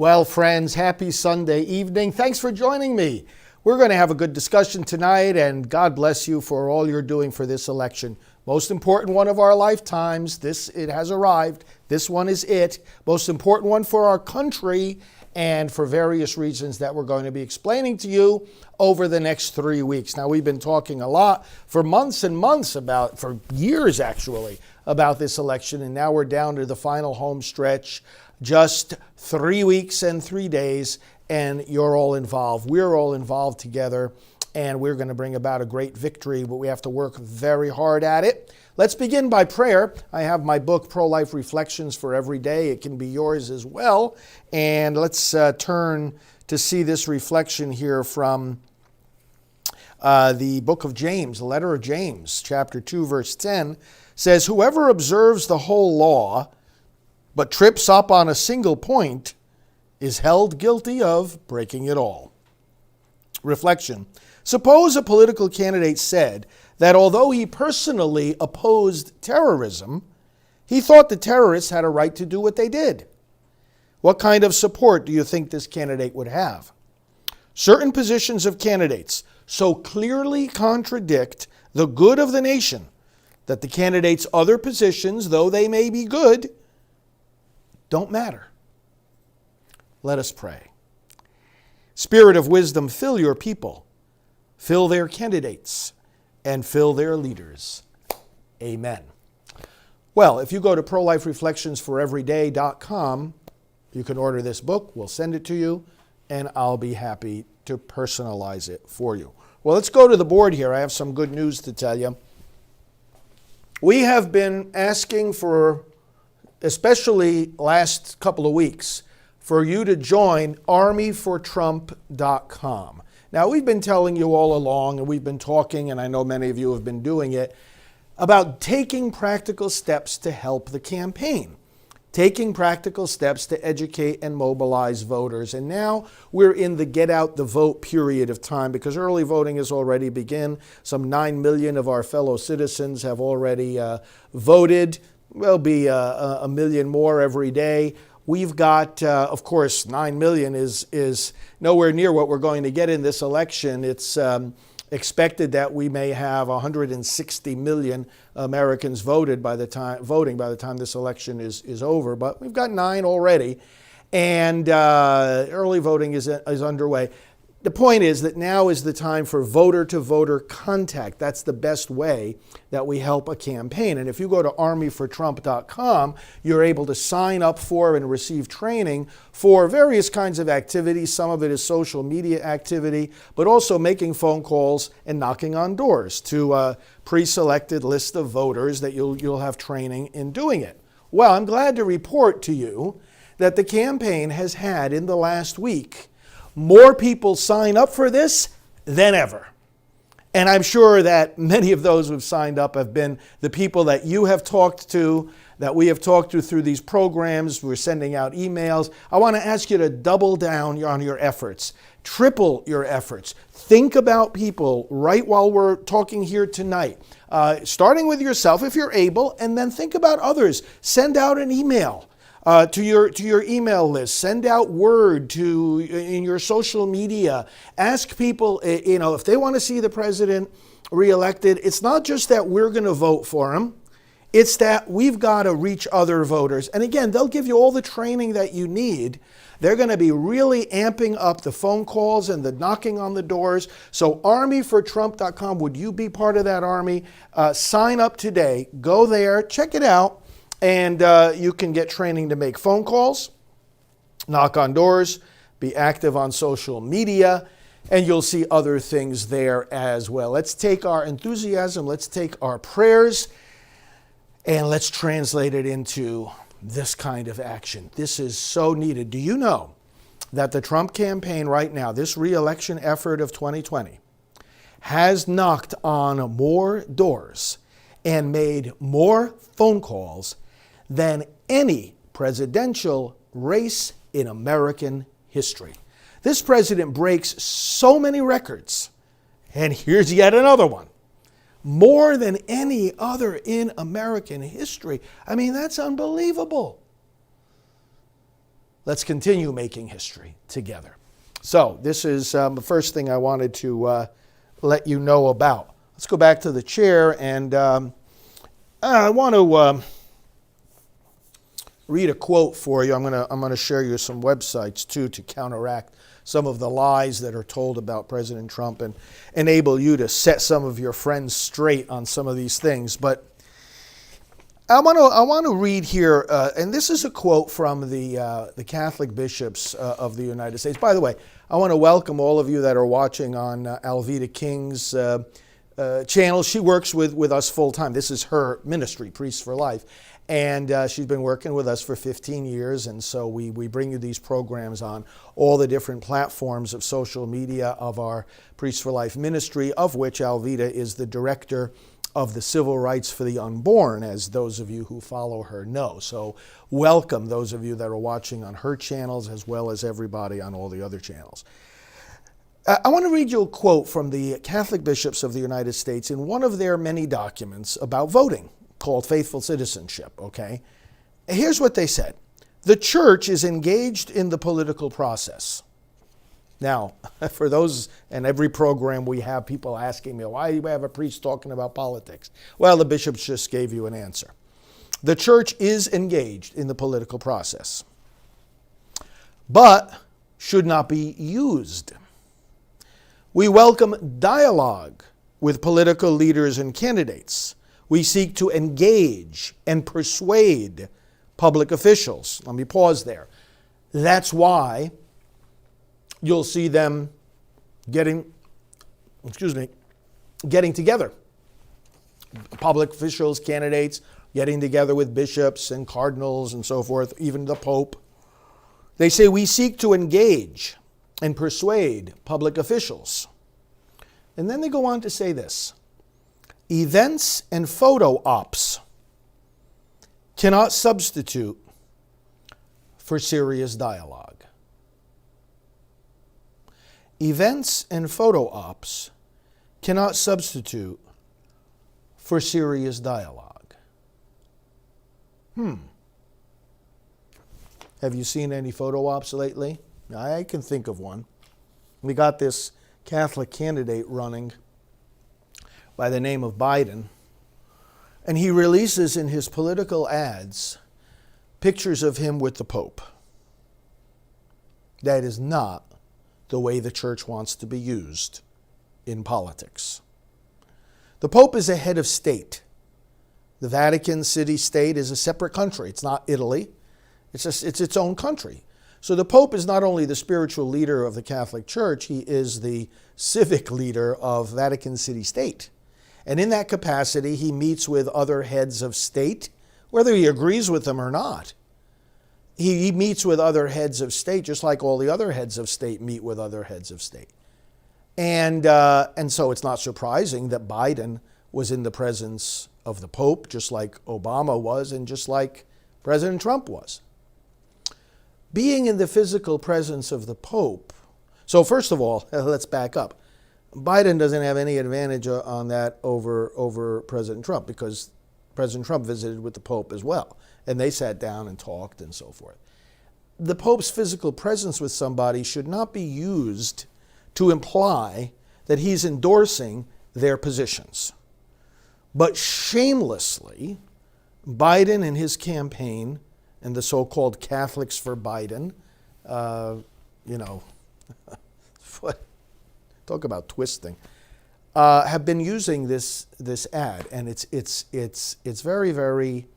Well, friends, happy Sunday evening. Thanks for joining me. We're going to have a good discussion tonight, and God bless you for all you're doing for this election. Most important one of our lifetimes. It has arrived. This one is it. Most important one for our country and for various reasons that we're going to be explaining to you over the next 3 weeks. Now, we've been talking a lot for months and months for years actually, about this election, and now we're down to the final home stretch. Just 3 weeks and 3 days, and you're all involved. We're all involved together, and we're going to bring about a great victory, but we have to work very hard at it. Let's begin by prayer. I have my book, Pro-Life Reflections for Every Day. It can be yours as well. And let's turn to see this reflection here from the book of James, the letter of James, chapter 2, verse 10, says, "Whoever observes the whole law, but trips up on a single point, is held guilty of breaking it all." Reflection. Suppose a political candidate said that although he personally opposed terrorism, he thought the terrorists had a right to do what they did. What kind of support do you think this candidate would have? Certain positions of candidates so clearly contradict the good of the nation that the candidate's other positions, though they may be good, don't matter. Let us pray. Spirit of wisdom, fill your people, fill their candidates, and fill their leaders. Amen. Well, if you go to prolifereflectionsforeveryday.com, you can order this book. We'll send it to you, and I'll be happy to personalize it for you. Well, let's go to the board here. I have some good news to tell you. We have been asking for, especially last couple of weeks, for you to join armyfortrump.com. Now, we've been telling you all along, and we've been talking, and I know many of you have been doing it, about taking practical steps to help the campaign, taking practical steps to educate and mobilize voters. And now we're in the get out the vote period of time because early voting has already begun. Some 9 million of our fellow citizens have already voted. There'll be a million more every day. We've got, of course, 9 million is nowhere near what we're going to get in this election. It's expected that we may have 160 million Americans voting by the time this election is over. But we've got 9 already, and early voting is underway. The point is that now is the time for voter-to-voter contact. That's the best way that we help a campaign. And if you go to armyfortrump.com, you're able to sign up for and receive training for various kinds of activities. Some of it is social media activity, but also making phone calls and knocking on doors to a pre-selected list of voters that you'll have training in doing it. Well, I'm glad to report to you that the campaign has had in the last week more people sign up for this than ever. And I'm sure that many of those who have signed up have been the people that you have talked to, that we have talked to through these programs. We're sending out emails. I want to ask you to double down on your efforts, triple your efforts. Think about people right while we're talking here tonight, starting with yourself if you're able, and then think about others. Send out an email. To your email list, send out word in your social media. Ask people, if they want to see the president reelected. It's not just that we're going to vote for him; it's that we've got to reach other voters. And again, they'll give you all the training that you need. They're going to be really amping up the phone calls and the knocking on the doors. So, armyfortrump.com. Would you be part of that army? Sign up today. Go there. Check it out. And you can get training to make phone calls, knock on doors, be active on social media, and you'll see other things there as well. Let's take our enthusiasm, let's take our prayers, and let's translate it into this kind of action. This is so needed. Do you know that the Trump campaign right now, this re-election effort of 2020, has knocked on more doors and made more phone calls than any presidential race in American history. This president breaks so many records, and here's yet another one. More than any other in American history. I mean, that's unbelievable. Let's continue making history together. So this is the first thing I wanted to let you know about. Let's go back to the chair, and I want to read a quote for you. I'm going to share you some websites too to counteract some of the lies that are told about President Trump and enable you to set some of your friends straight on some of these things. But I want to read here, and this is a quote from the Catholic bishops of the United States. By the way, I want to welcome all of you that are watching on Alveda King's channel. She works with us full time. This is her ministry, Priests for Life, and she's been working with us for 15 years. And so we bring you these programs on all the different platforms of social media of our Priests for Life ministry, of which Alveda is the director of the Civil Rights for the Unborn, as those of you who follow her know. So welcome those of you that are watching on her channels, as well as everybody on all the other channels. I want to read you a quote from the Catholic bishops of the United States in one of their many documents about voting called Faithful Citizenship, okay? Here's what they said. The church is engaged in the political process. Now, for those, and every program we have people asking me, why do you have a priest talking about politics? Well, the bishops just gave you an answer. The church is engaged in the political process, but should not be used. We welcome dialogue with political leaders and candidates. We seek to engage and persuade public officials. Let me pause there. That's why you'll see them getting together. Public officials, candidates, getting together with bishops and cardinals and so forth, even the Pope. They say we seek to engage and persuade public officials. And then they go on to say this. Events and photo ops cannot substitute for serious dialogue. Events and photo ops cannot substitute for serious dialogue. Have you seen any photo ops lately? I can think of one. We got this Catholic candidate running by the name of Biden, and he releases in his political ads pictures of him with the Pope. That is not the way the church wants to be used in politics. The Pope is a head of state. The Vatican City State is a separate country. It's not Italy. It's its own country. So the Pope is not only the spiritual leader of the Catholic Church, he is the civic leader of Vatican City State. And in that capacity, he meets with other heads of state, whether he agrees with them or not. He meets with other heads of state, just like all the other heads of state meet with other heads of state. And so it's not surprising that Biden was in the presence of the Pope, just like Obama was, and just like President Trump was. Being in the physical presence of the Pope, so first of all, let's back up. Biden doesn't have any advantage on that over President Trump, because President Trump visited with the Pope as well, and they sat down and talked and so forth. The Pope's physical presence with somebody should not be used to imply that he's endorsing their positions. But shamelessly, Biden and his campaign and the so-called Catholics for Biden, talk about twisting, have been using this ad, and it's very, very,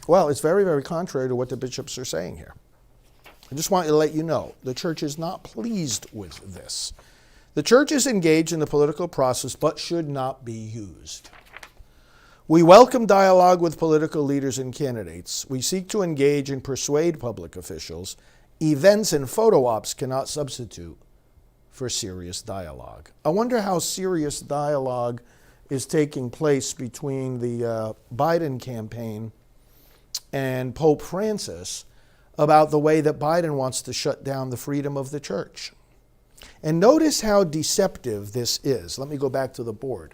well, it's very, very contrary to what the bishops are saying here. I just want to let you know, the church is not pleased with this. The church is engaged in the political process, but should not be used. We welcome dialogue with political leaders and candidates. We seek to engage and persuade public officials. Events and photo ops cannot substitute for serious dialogue. I wonder how serious dialogue is taking place between the Biden campaign and Pope Francis about the way that Biden wants to shut down the freedom of the church. And notice how deceptive this is. Let me go back to the board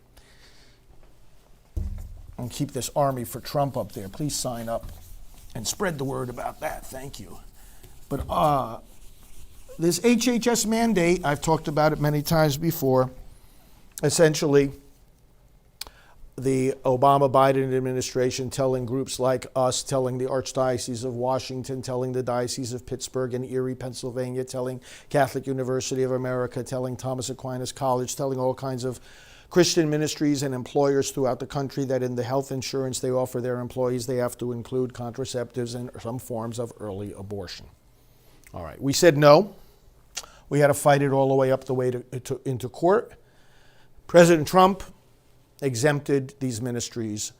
and keep this Army for Trump up there. Please sign up and spread the word about that. Thank you. But this HHS mandate, I've talked about it many times before, essentially the Obama-Biden administration telling groups like us, telling the Archdiocese of Washington, telling the Diocese of Pittsburgh and Erie, Pennsylvania, telling Catholic University of America, telling Thomas Aquinas College, telling all kinds of Christian ministries and employers throughout the country that in the health insurance they offer their employees, they have to include contraceptives and some forms of early abortion. All right, we said no. We had to fight it all the way up the way into court. President Trump exempted these ministries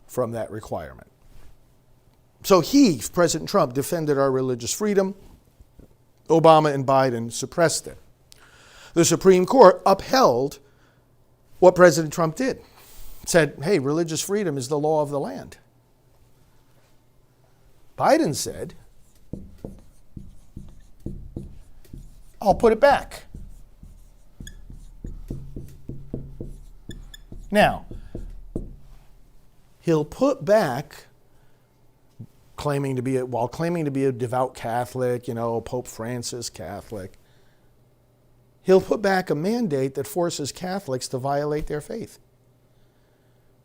from that requirement. So President Trump, defended our religious freedom. Obama and Biden suppressed it. The Supreme Court upheld what President Trump did. Said, hey, religious freedom is the law of the land. Biden said, I'll put it back. Now, he'll put back, claiming to be a devout Catholic, Pope Francis Catholic, he'll put back a mandate that forces Catholics to violate their faith,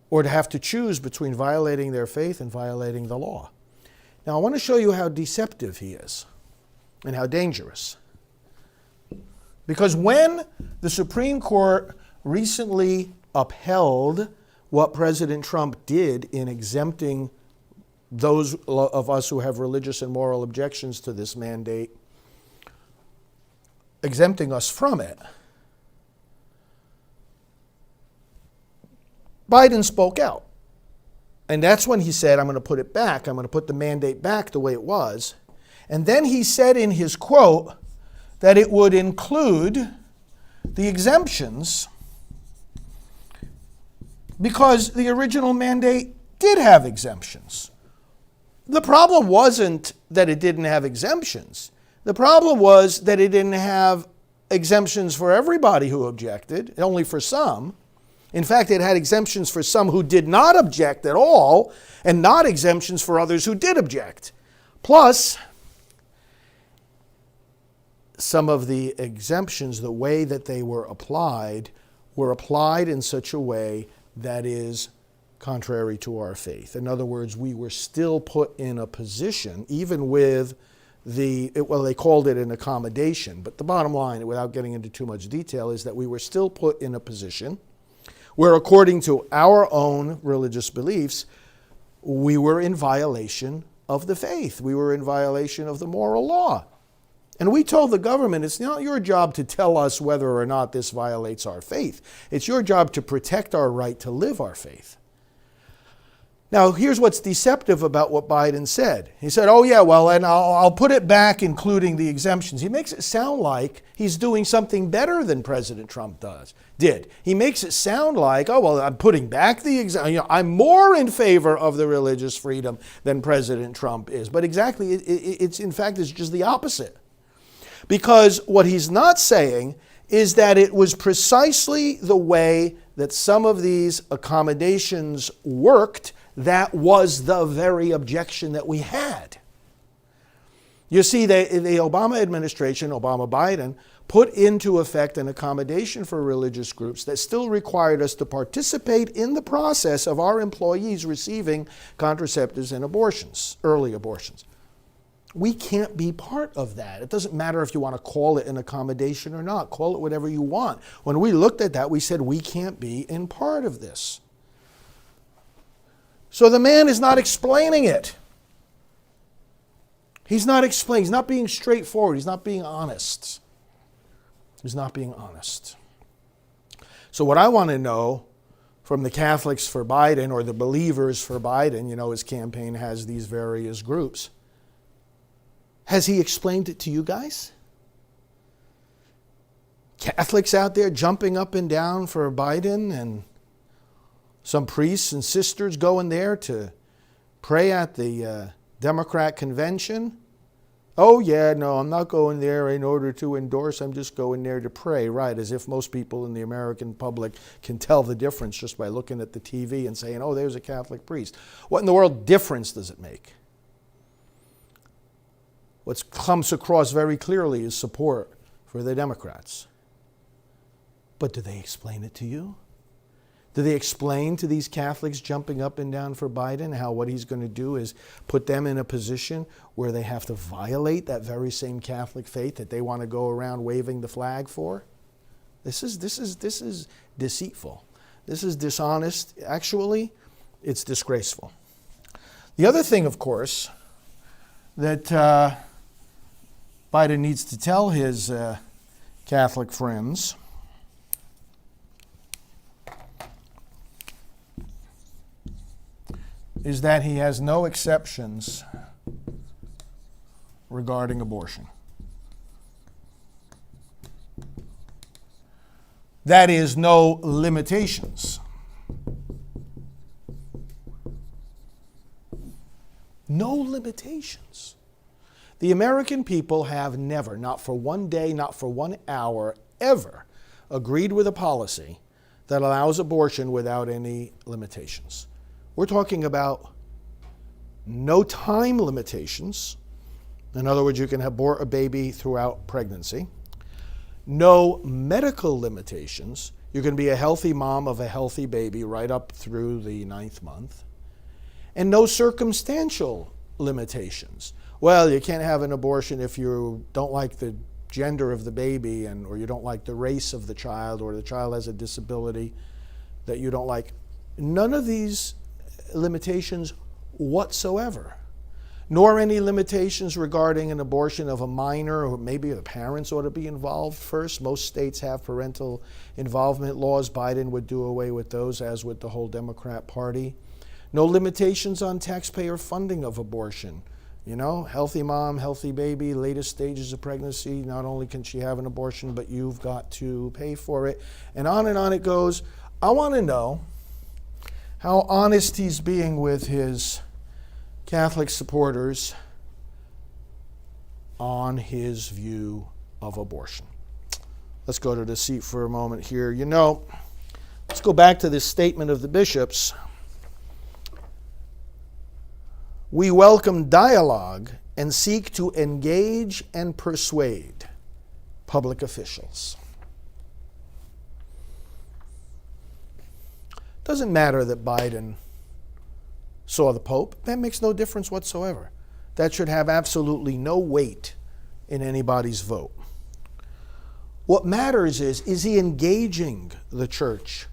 or to have to choose between violating their faith and violating the law. Now, I want to show you how deceptive he is and how dangerous. Because when the Supreme Court recently upheld what President Trump did in exempting those of us who have religious and moral objections to this mandate, exempting us from it, Biden spoke out. And that's when he said, I'm going to put it back. I'm going to put the mandate back the way it was. And then he said in his quote that it would include the exemptions because the original mandate did have exemptions. The problem wasn't that it didn't have exemptions. The problem was that it didn't have exemptions for everybody who objected, only for some. In fact, it had exemptions for some who did not object at all, and not exemptions for others who did object. Plus, some of the exemptions, the way that they were applied in such a way that is contrary to our faith. In other words, we were still put in a position, even with they called it an accommodation, but the bottom line, without getting into too much detail, is that we were still put in a position where, according to our own religious beliefs, we were in violation of the faith. We were in violation of the moral law. And we told the government, it's not your job to tell us whether or not this violates our faith. It's your job to protect our right to live our faith. Now, here's what's deceptive about what Biden said. He said, oh yeah, well, and I'll put it back, including the exemptions. He makes it sound like he's doing something better than President Trump did. He makes it sound like, oh, well, I'm putting back the exemptions. I'm more in favor of the religious freedom than President Trump is. But exactly, it's just the opposite. Because what he's not saying is that it was precisely the way that some of these accommodations worked that was the very objection that we had. You see, the Obama administration, Obama-Biden, put into effect an accommodation for religious groups that still required us to participate in the process of our employees receiving contraceptives and abortions, early abortions. We can't be part of that. It doesn't matter if you want to call it an accommodation or not. Call it whatever you want. When we looked at that, we said we can't be in part of this. So the man is not explaining it. He's not explaining. He's not being straightforward. He's not being honest. He's not being honest. So what I want to know from the Catholics for Biden or the believers for Biden, his campaign has these various groups. Has he explained it to you guys? Catholics out there jumping up and down for Biden, and some priests and sisters going there to pray at the Democrat convention. Oh yeah, no, I'm not going there in order to endorse, I'm just going there to pray. Right, as if most people in the American public can tell the difference just by looking at the TV and saying, oh, there's a Catholic priest. What in the world difference does it make? what comes across very clearly is support for the Democrats. But do they explain it to you? Do they explain to these Catholics jumping up and down for Biden how what he's going to do is put them in a position where they have to violate that very same Catholic faith that they want to go around waving the flag for? This is deceitful. This is dishonest. Actually, it's disgraceful. The other thing, of course, that Biden needs to tell his Catholic friends is that he has no exceptions regarding abortion. That is, no limitations. No limitations. The American people have never, not for one day, not for 1 hour, ever agreed with a policy that allows abortion without any limitations. We're talking about no time limitations. In other words, you can abort a baby throughout pregnancy. No medical limitations. You can be a healthy mom of a healthy baby right up through the 9th month. And no circumstantial limitations. Well, you can't have an abortion if you don't like the gender of the baby or you don't like the race of the child, or the child has a disability that you don't like. None of these limitations whatsoever, nor any limitations regarding an abortion of a minor, or maybe the parents ought to be involved first. Most states have parental involvement laws. Biden would do away with those, as with the whole Democrat Party. No limitations on taxpayer funding of abortion. You know, healthy mom, healthy baby, latest stages of pregnancy, not only can she have an abortion, but you've got to pay for it. And on it goes. I want to know how honest he's being with his Catholic supporters on his view of abortion. Let's go to the seat for a moment here. You know, let's go back to this statement of the bishops. We welcome dialogue and seek to engage and persuade public officials. Doesn't matter that Biden saw the Pope. That makes no difference whatsoever. That should have absolutely no weight in anybody's vote. What matters is he engaging the church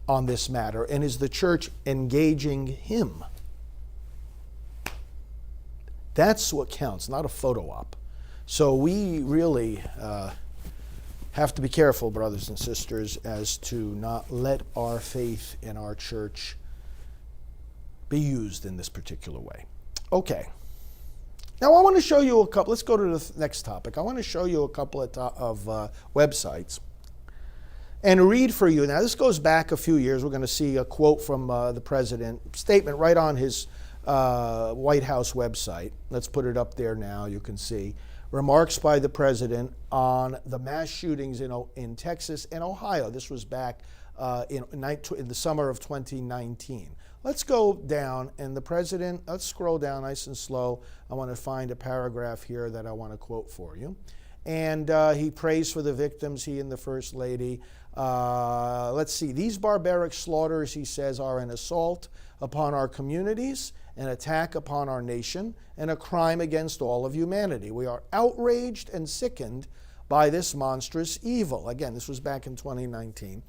on this matter, and is the church engaging him? That's what counts, not a photo op. So we really have to be careful, brothers and sisters, as to not let our faith in our church be used in this particular way. Okay. Now I want to show you a couple. Let's go to the next topic. I want to show you a couple of websites and read for you. Now this goes back a few years. We're going to see a quote from the president, statement right on his White House website. Let's put it up there now. You can see remarks by the president on the mass shootings in Texas and Ohio. This was back in the summer of 2019. Let's go down, and the president, let's scroll down nice and slow. I want to find a paragraph here that I want to quote for you. And he prays for the victims, he and the First Lady. Let's see. These barbaric slaughters, he says, are an assault upon our communities, an attack upon our nation, and a crime against all of humanity. We are outraged and sickened by this monstrous evil. Again, this was back in 2019.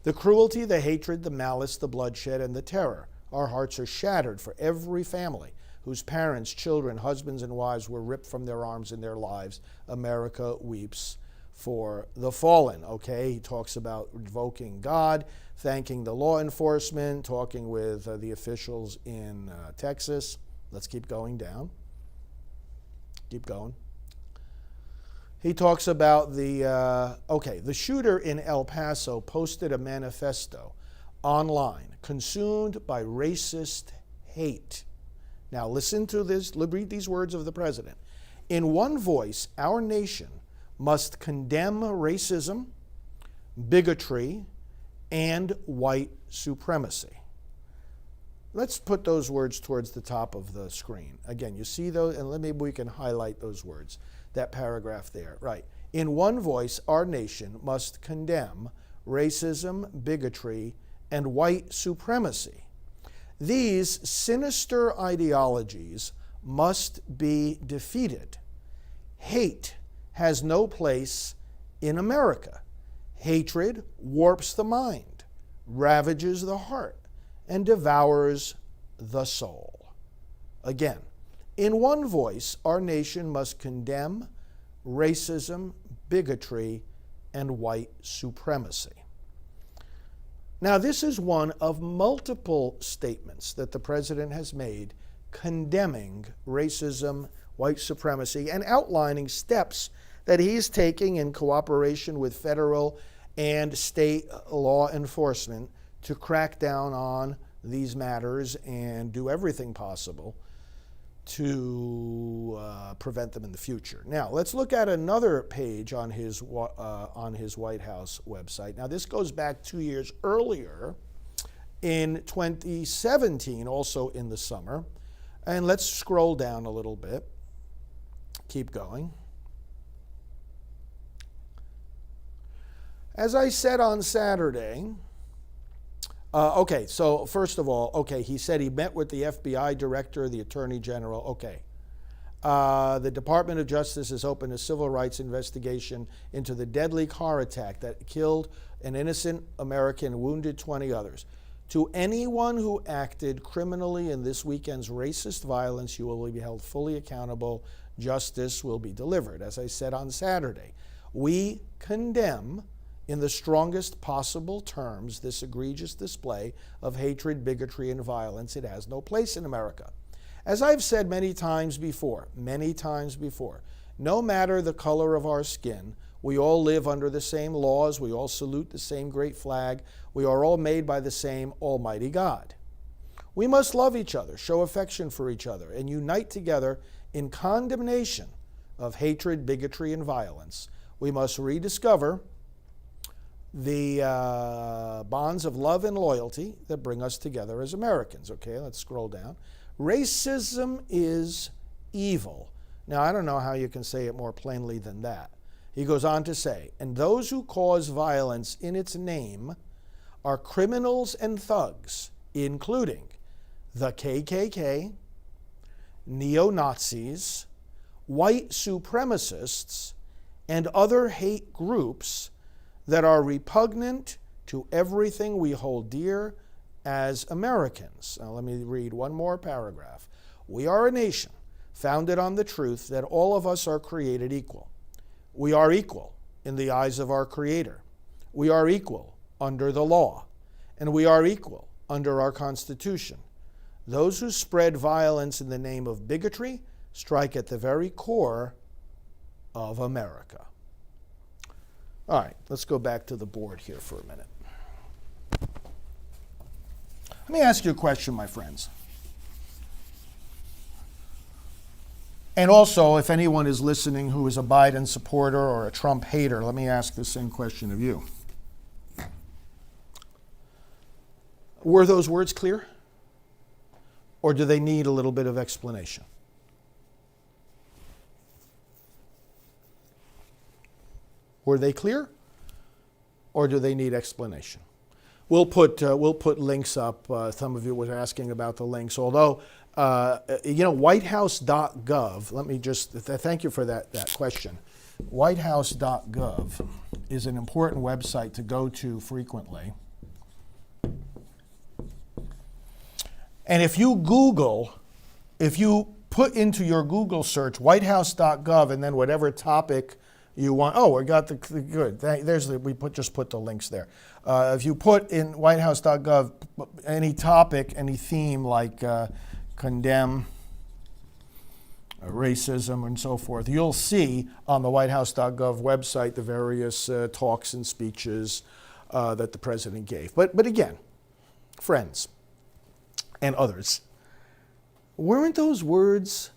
The cruelty, the hatred, the malice, the bloodshed, and the terror. Our hearts are shattered for every family whose parents, children, husbands, and wives were ripped from their arms and their lives. America weeps for the fallen. Okay, he talks about invoking God, thanking the law enforcement, talking with the officials in Texas. Let's keep going down. Keep going. He talks about the shooter in El Paso posted a manifesto online, consumed by racist hate. Now listen to this, read these words of the president. In one voice, our nation must condemn racism, bigotry, and white supremacy. Let's put those words towards the top of the screen. Again, you see those, and maybe we can highlight those words, that paragraph there. Right. In one voice, our nation must condemn racism, bigotry, and white supremacy. These sinister ideologies must be defeated. Hate has no place in America. Hatred warps the mind, ravages the heart, and devours the soul. Again, in one voice, our nation must condemn racism, bigotry, and white supremacy. Now, this is one of multiple statements that the president has made condemning racism, white supremacy, and outlining steps that he's taking in cooperation with federal and state law enforcement to crack down on these matters and do everything possible to prevent them in the future. Now, let's look at another page on his White House website. Now, this goes back 2 years earlier in 2017, also in the summer. And let's scroll down a little bit. Keep going. As I said on Saturday, so first of all, he said he met with the FBI director, the attorney general. The Department of Justice has opened a civil rights investigation into the deadly car attack that killed an innocent American and wounded 20 others. To anyone who acted criminally in this weekend's racist violence, you will be held fully accountable. Justice will be delivered. As I said on Saturday, we condemn in the strongest possible terms this egregious display of hatred, bigotry, and violence. It has no place in America. As I've said many times before, no matter the color of our skin, we all live under the same laws, we all salute the same great flag, we are all made by the same Almighty God. We must love each other, show affection for each other, and unite together in condemnation of hatred, bigotry, and violence. We must rediscover the bonds of love and loyalty that bring us together as Americans. Okay, let's scroll down. Racism is evil. Now, I don't know how you can say it more plainly than that. He goes on to say, and those who cause violence in its name are criminals and thugs, including the KKK, neo-Nazis, white supremacists, and other hate groups that are repugnant to everything we hold dear as Americans. Now let me read one more paragraph. We are a nation founded on the truth that all of us are created equal. We are equal in the eyes of our Creator. We are equal under the law, and we are equal under our Constitution. Those who spread violence in the name of bigotry strike at the very core of America. All right, let's go back to the board here for a minute. Let me ask you a question, my friends. And also, if anyone is listening who is a Biden supporter or a Trump hater, let me ask the same question of you. Were those words clear? Or do they need a little bit of explanation? Were they clear? Or do they need explanation? We'll put links up. Some of you were asking about the links. Although, whitehouse.gov, let me just thank you for that question. Whitehouse.gov is an important website to go to frequently. And if you put into your Google search whitehouse.gov and then whatever topic you want, we got the good. Just put the links there. If you put in whitehouse.gov any topic, any theme like condemn racism and so forth, you'll see on the whitehouse.gov website the various talks and speeches that the president gave. But again, friends and others, weren't those words,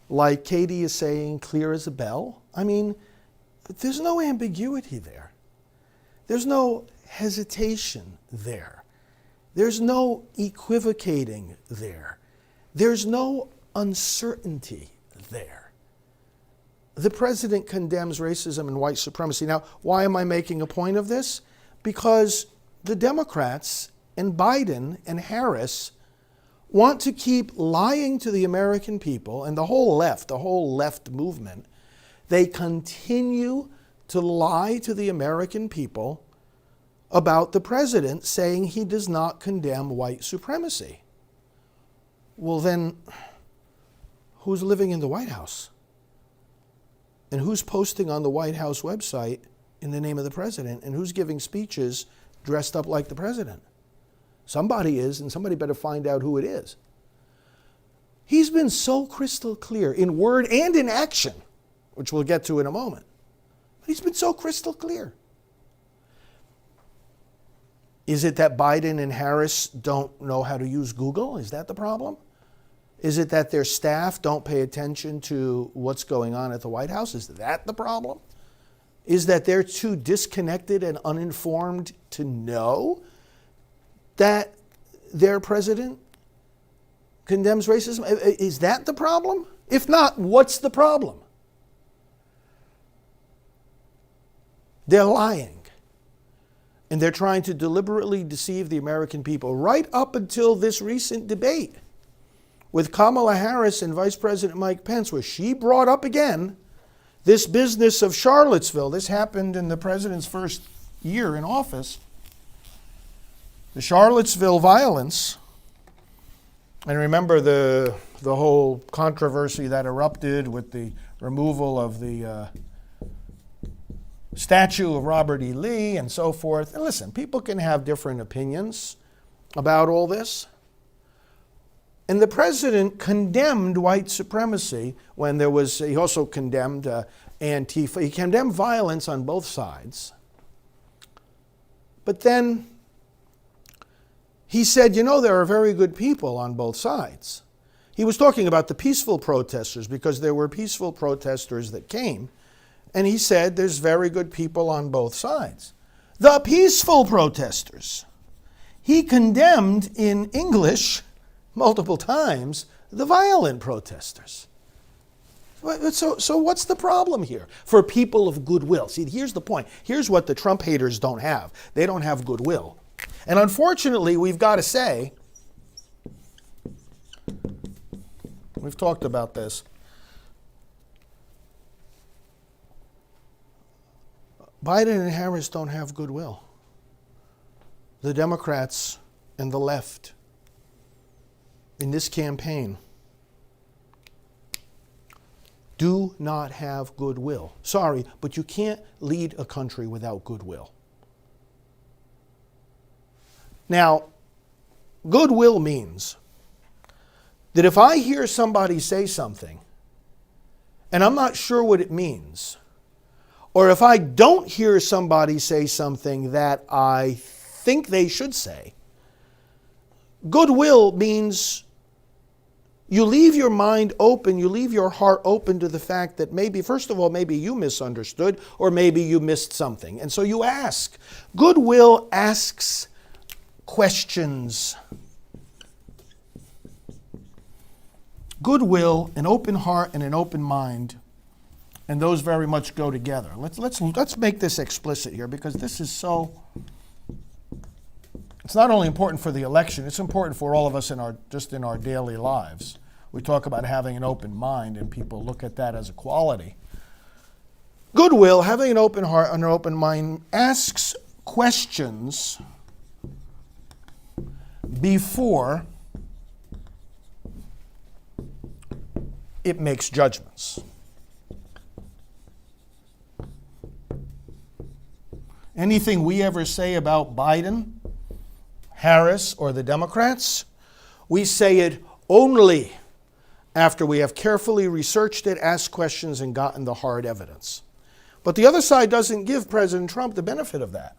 like Katie is saying, clear as a bell? I mean, there's no ambiguity there. There's no hesitation there. There's no equivocating there. There's no uncertainty there. The president condemns racism and white supremacy. Now, why am I making a point of this? Because the Democrats and Biden and Harris want to keep lying to the American people, and the whole left movement. They continue to lie to the American people about the president, saying he does not condemn white supremacy. Well, then, who's living in the White House? And who's posting on the White House website in the name of the president? And who's giving speeches dressed up like the president? Somebody is, and somebody better find out who it is. He's been so crystal clear in word and in action, which we'll get to in a moment. But he's been so crystal clear. Is it that Biden and Harris don't know how to use Google? Is that the problem? Is it that their staff don't pay attention to what's going on at the White House? Is that the problem? Is that they're too disconnected and uninformed to know that their president condemns racism? Is that the problem? If not, what's the problem? They're lying. And they're trying to deliberately deceive the American people right up until this recent debate with Kamala Harris and Vice President Mike Pence, where she brought up again this business of Charlottesville. This happened in the president's first year in office. The Charlottesville violence, and remember the whole controversy that erupted with the removal of the statue of Robert E. Lee and so forth. And listen, people can have different opinions about all this. And the president condemned white supremacy when he also condemned Antifa. He condemned violence on both sides. But then he said, there are very good people on both sides. He was talking about the peaceful protesters because there were peaceful protesters that came. And he said there's very good people on both sides. The peaceful protesters. He condemned in English multiple times the violent protesters. So what's the problem here for people of goodwill? See, here's the point. Here's what the Trump haters don't have. They don't have goodwill. And unfortunately, we've got to say, we've talked about this, Biden and Harris don't have goodwill. The Democrats and the left in this campaign do not have goodwill. Sorry, but you can't lead a country without goodwill. Now, goodwill means that if I hear somebody say something and I'm not sure what it means, or if I don't hear somebody say something that I think they should say, goodwill means you leave your mind open, you leave your heart open to the fact that maybe, first of all, maybe you misunderstood or maybe you missed something. And so you ask. Goodwill asks questions. Goodwill, an open heart, and an open mind, and those very much go together. Let's make this explicit here, because this is so. It's not only important for the election; it's important for all of us in our daily lives. We talk about having an open mind, and people look at that as a quality. Goodwill, having an open heart and an open mind, asks questions before it makes judgments. Anything we ever say about Biden, Harris, or the Democrats, we say it only after we have carefully researched it, asked questions, and gotten the hard evidence. But the other side doesn't give President Trump the benefit of that.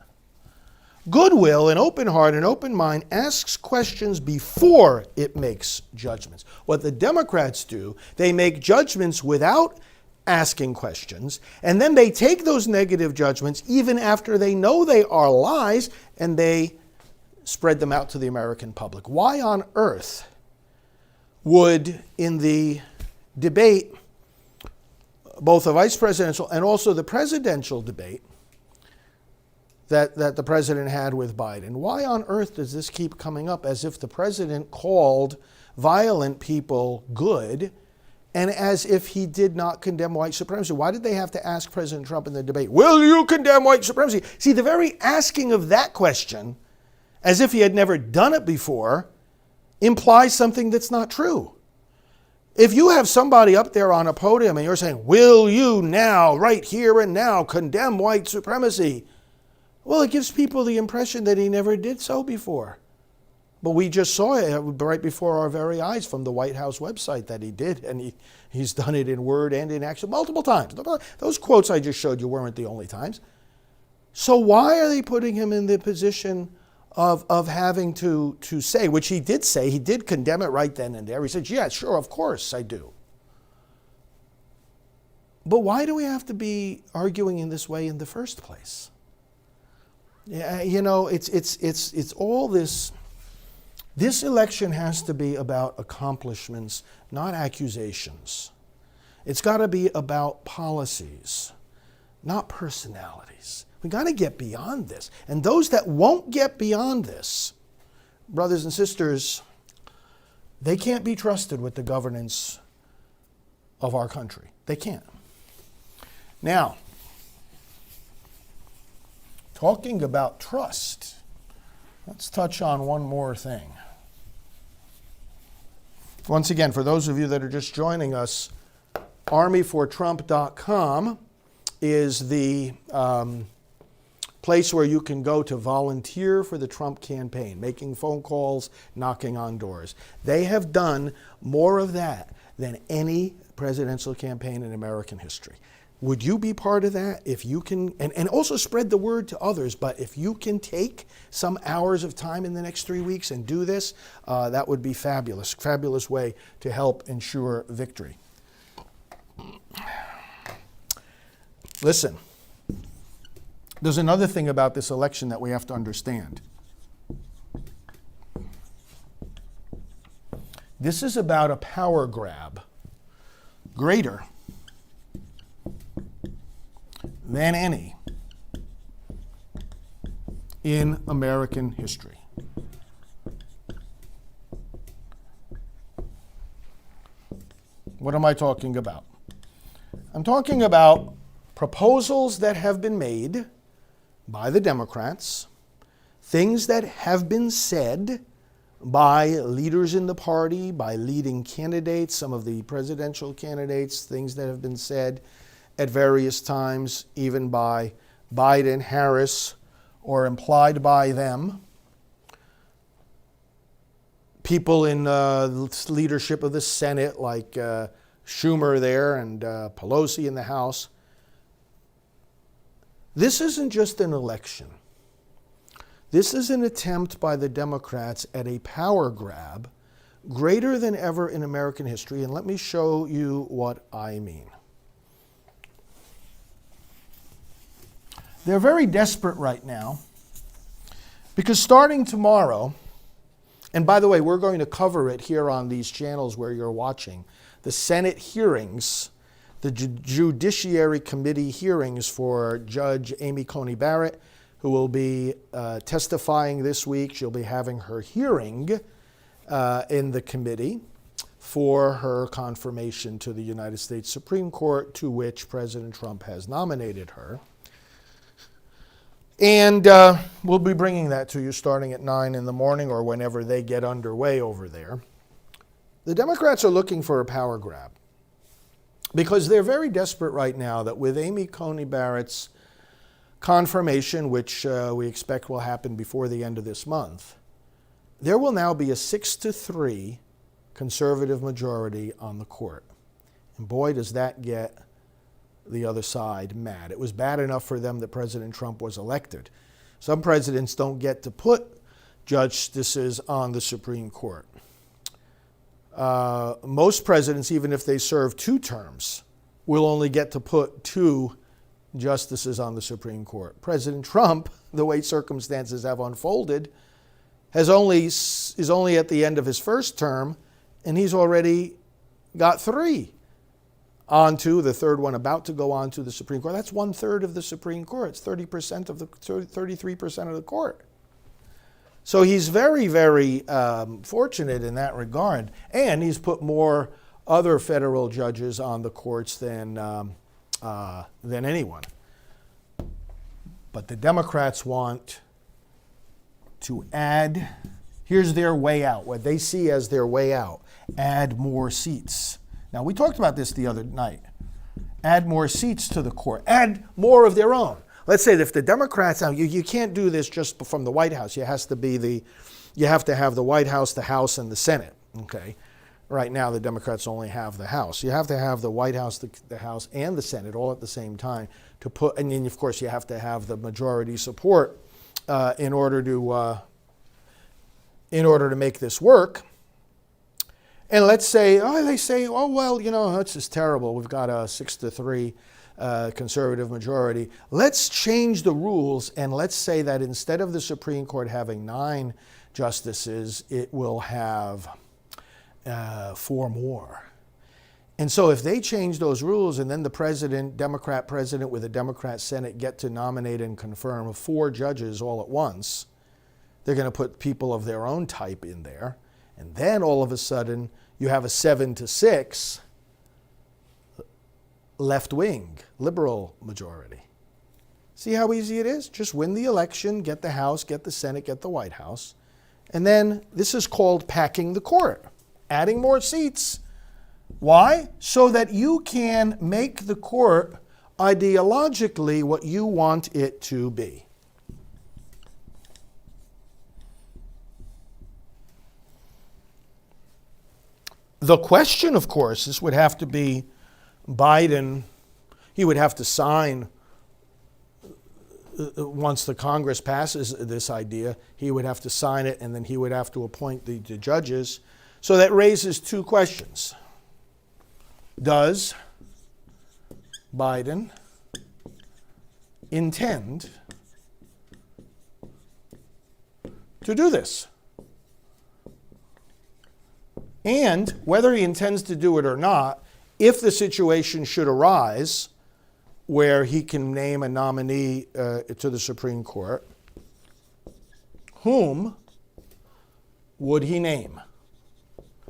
Goodwill, an open heart, an open mind, asks questions before it makes judgments. What the Democrats do, they make judgments without asking questions, and then they take those negative judgments even after they know they are lies, and they spread them out to the American public. Why on earth would, in the debate, both the vice presidential and also the presidential debate that the president had with Biden, why on earth does this keep coming up as if the president called violent people good and as if he did not condemn white supremacy? Why did they have to ask President Trump in the debate, will you condemn white supremacy? See, the very asking of that question, as if he had never done it before, implies something that's not true. If you have somebody up there on a podium and you're saying, will you now, right here and now, condemn white supremacy? Well, it gives people the impression that he never did so before. But we just saw it right before our very eyes from the White House website that he did, and he's done it in word and in action multiple times. Those quotes I just showed you weren't the only times. So why are they putting him in the position of having to say, which he did say, he did condemn it right then and there. He said, yeah, sure, of course I do. But why do we have to be arguing in this way in the first place? Yeah, you know, it's all this. This election has to be about accomplishments, not accusations. It's got to be about policies, not personalities. We got to get beyond this. And those that won't get beyond this, brothers and sisters, they can't be trusted with the governance of our country. They can't. Now, talking about trust, let's touch on one more thing. Once again, for those of you that are just joining us, armyfortrump.com is the place where you can go to volunteer for the Trump campaign, making phone calls, knocking on doors. They have done more of that than any presidential campaign in American history. Would you be part of that? If you can, and also spread the word to others, but if you can take some hours of time in the next 3 weeks and do this, that would be fabulous. Fabulous way to help ensure victory. Listen, there's another thing about this election that we have to understand. This is about a power grab greater than any in American history. What am I talking about? I'm talking about proposals that have been made by the Democrats, things that have been said by leaders in the party, by leading candidates, some of the presidential candidates, things that have been said at various times, even by Biden, Harris, or implied by them. People in leadership of the Senate, like Schumer there and Pelosi in the House. This isn't just an election. This is an attempt by the Democrats at a power grab greater than ever in American history, and let me show you what I mean. They're very desperate right now because starting tomorrow, and by the way, we're going to cover it here on these channels where you're watching, the Senate hearings, the Judiciary Committee hearings for Judge Amy Coney Barrett, who will be testifying this week. She'll be having her hearing in the committee for her confirmation to the United States Supreme Court, to which President Trump has nominated her. And we'll be bringing that to you starting at 9 in the morning or whenever they get underway over there. The Democrats are looking for a power grab because they're very desperate right now that with Amy Coney Barrett's confirmation, which we expect will happen before the end of this month, there will now be a 6-3 conservative majority on the court. And boy, does that get the other side mad. It was bad enough for them that President Trump was elected. Some presidents don't get to put justices on the Supreme Court. Most presidents, even if they serve 2 terms, will only get to put 2 justices on the Supreme Court. President Trump, the way circumstances have unfolded, is only at the end of his first term, and he's already got 3 onto the third one about to go on to the Supreme Court. That's 1/3 of the Supreme Court. It's 33% of the court. So he's very, very fortunate in that regard, and he's put more other federal judges on the courts than anyone. But the Democrats want to add, here's their way out, what they see as their way out, add more seats. Now, we talked about this the other night. Add more seats to the court. Add more of their own. Let's say that if the Democrats, now you can't do this just from the White House. You have to have the White House, the House, and the Senate. Okay. Right now, the Democrats only have the House. You have to have the White House, the House, and the Senate all at the same time to put, and then of course you have to have the majority support in order to make this work. And let's say, this is terrible. We've got a 6-3 conservative majority. Let's change the rules, and let's say that instead of the Supreme Court having 9 justices, it will have 4 more. And so if they change those rules, and then the president, Democrat president with a Democrat Senate get to nominate and confirm 4 judges all at once, they're going to put people of their own type in there. And then all of a sudden, you have a 7-6 left-wing, liberal majority. See how easy it is? Just win the election, get the House, get the Senate, get the White House. And then this is called packing the court, adding more seats. Why? So that you can make the court ideologically what you want it to be. The question, of course, this would have to be Biden. He would have to sign, once the Congress passes this idea, he would have to sign it, and then he would have to appoint the judges. So that raises 2 questions. Does Biden intend to do this? And whether he intends to do it or not, if the situation should arise where he can name a nominee to the Supreme Court, whom would he name?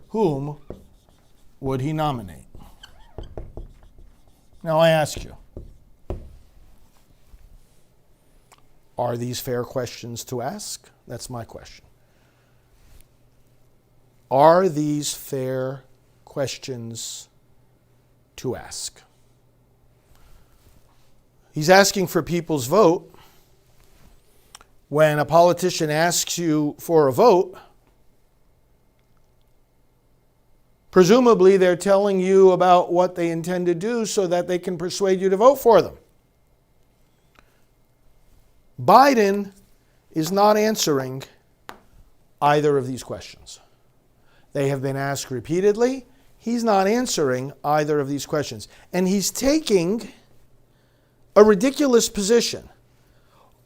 Whom would he nominate? Now I ask you, are these fair questions to ask? That's my question. Are these fair questions to ask? He's asking for people's vote. When a politician asks you for a vote, presumably they're telling you about what they intend to do so that they can persuade you to vote for them. Biden is not answering either of these questions. They have been asked repeatedly. He's not answering either of these questions. And he's taking a ridiculous position.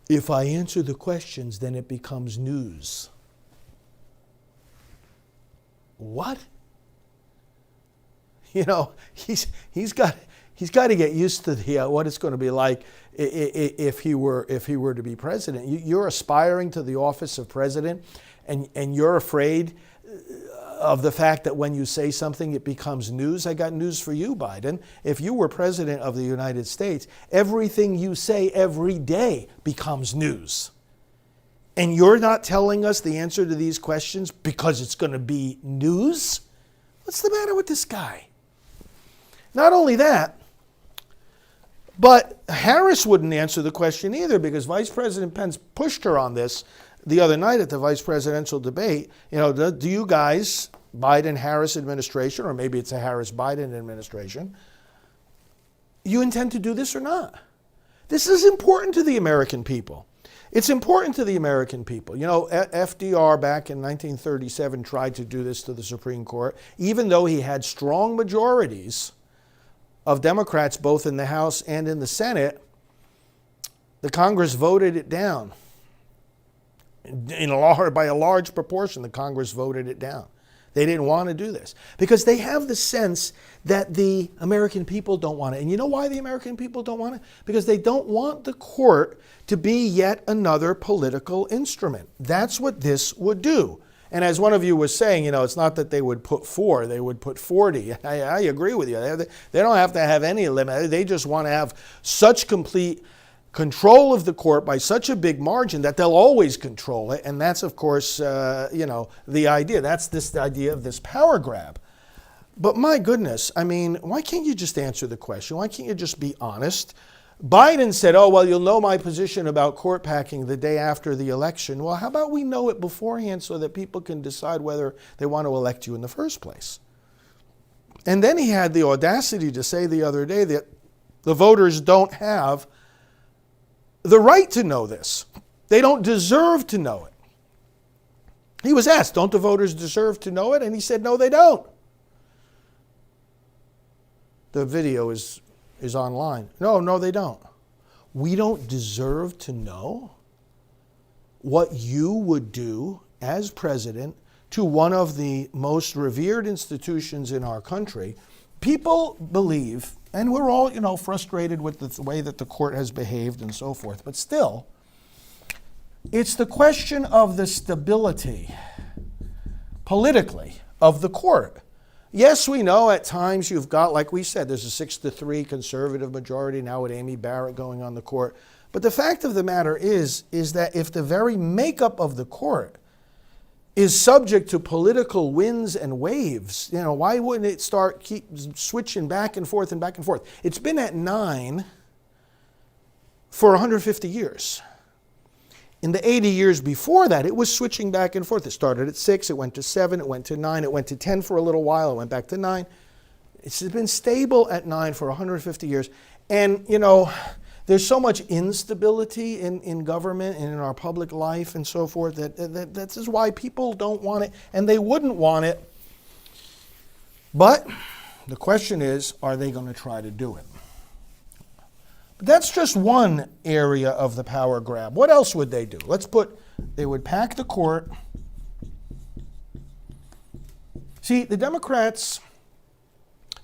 If I answer the questions, then it becomes news. What? You know, he's got to get used to what it's going to be like if he were to be president. You're aspiring to the office of president, and you're afraid of the fact that when you say something, it becomes news. I got news for you, Biden. If you were president of the United States, everything you say every day becomes news. And you're not telling us the answer to these questions because it's going to be news? What's the matter with this guy? Not only that, but Harris wouldn't answer the question either, because Vice President Pence pushed her on this the other night at the vice presidential debate. You know, do you guys, Biden-Harris administration, or maybe it's a Harris-Biden administration, you intend to do this or not? This is important to the American people. It's important to the American people. You know, FDR back in 1937 tried to do this to the Supreme Court, even though he had strong majorities of Democrats both in the House and in the Senate. The Congress voted it down. By a large proportion, the Congress voted it down. They didn't want to do this because they have the sense that the American people don't want it. And you know why the American people don't want it? Because they don't want the court to be yet another political instrument. That's what this would do. And as one of you was saying, it's not that they would put 4, they would put 40. I agree with you. They don't have to have any limit. They just want to have such complete control of the court by such a big margin that they'll always control it. And that's, of course, the idea. That's this idea of this power grab. But my goodness, why can't you just answer the question? Why can't you just be honest? Biden said, oh, well, you'll know my position about court packing the day after the election. Well, how about we know it beforehand so that people can decide whether they want to elect you in the first place? And then he had the audacity to say the other day that the voters don't have the right to know this. They don't deserve to know it. He was asked, don't the voters deserve to know it? And he said, no, they don't. The video is online. No, they don't. We don't deserve to know what you would do as president to one of the most revered institutions in our country. People believe, and we're all, frustrated with the way that the court has behaved and so forth, but still, it's the question of the stability, politically, of the court. Yes, we know at times you've got, like we said, there's a 6-3 conservative majority now with Amy Barrett going on the court. But the fact of the matter is that if the very makeup of the court is subject to political winds and waves, why wouldn't it keep switching back and forth and back and forth? It's been at 9 for 150 years. In the 80 years before that, it was switching back and forth. It started at 6, it went to 7, it went to 9, it went to 10 for a little while, it went back to 9. It's been stable at 9 for 150 years. And, there's so much instability in government and in our public life and so forth that this is why people don't want it, and they wouldn't want it. But the question is, are they going to try to do it? But that's just one area of the power grab. What else would they do? They would pack the court. See, the Democrats,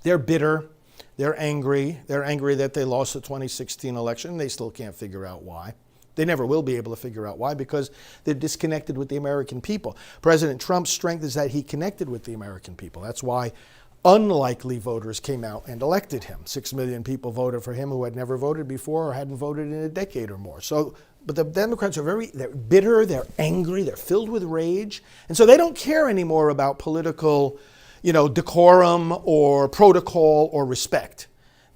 they're bitter. They're angry. They're angry that they lost the 2016 election. They still can't figure out why. They never will be able to figure out why because they're disconnected with the American people. President Trump's strength is that he connected with the American people. That's why unlikely voters came out and elected him. 6 million people voted for him who had never voted before or hadn't voted in a decade or more. But the Democrats they're bitter, they're angry, they're filled with rage. And so they don't care anymore about political decorum or protocol or respect.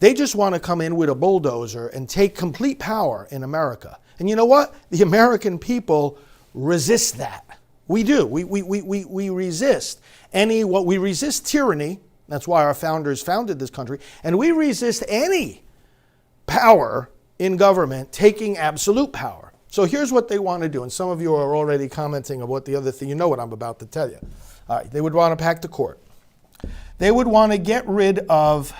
They just want to come in with a bulldozer and take complete power in America. And you know what? The American people resist that. We do. We resist we resist tyranny. That's why our founders founded this country. And we resist any power in government taking absolute power. So here's what they want to do. And some of you are already commenting on what the other thing, what I'm about to tell you. All right, they would want to pack the court. They would want to get rid of,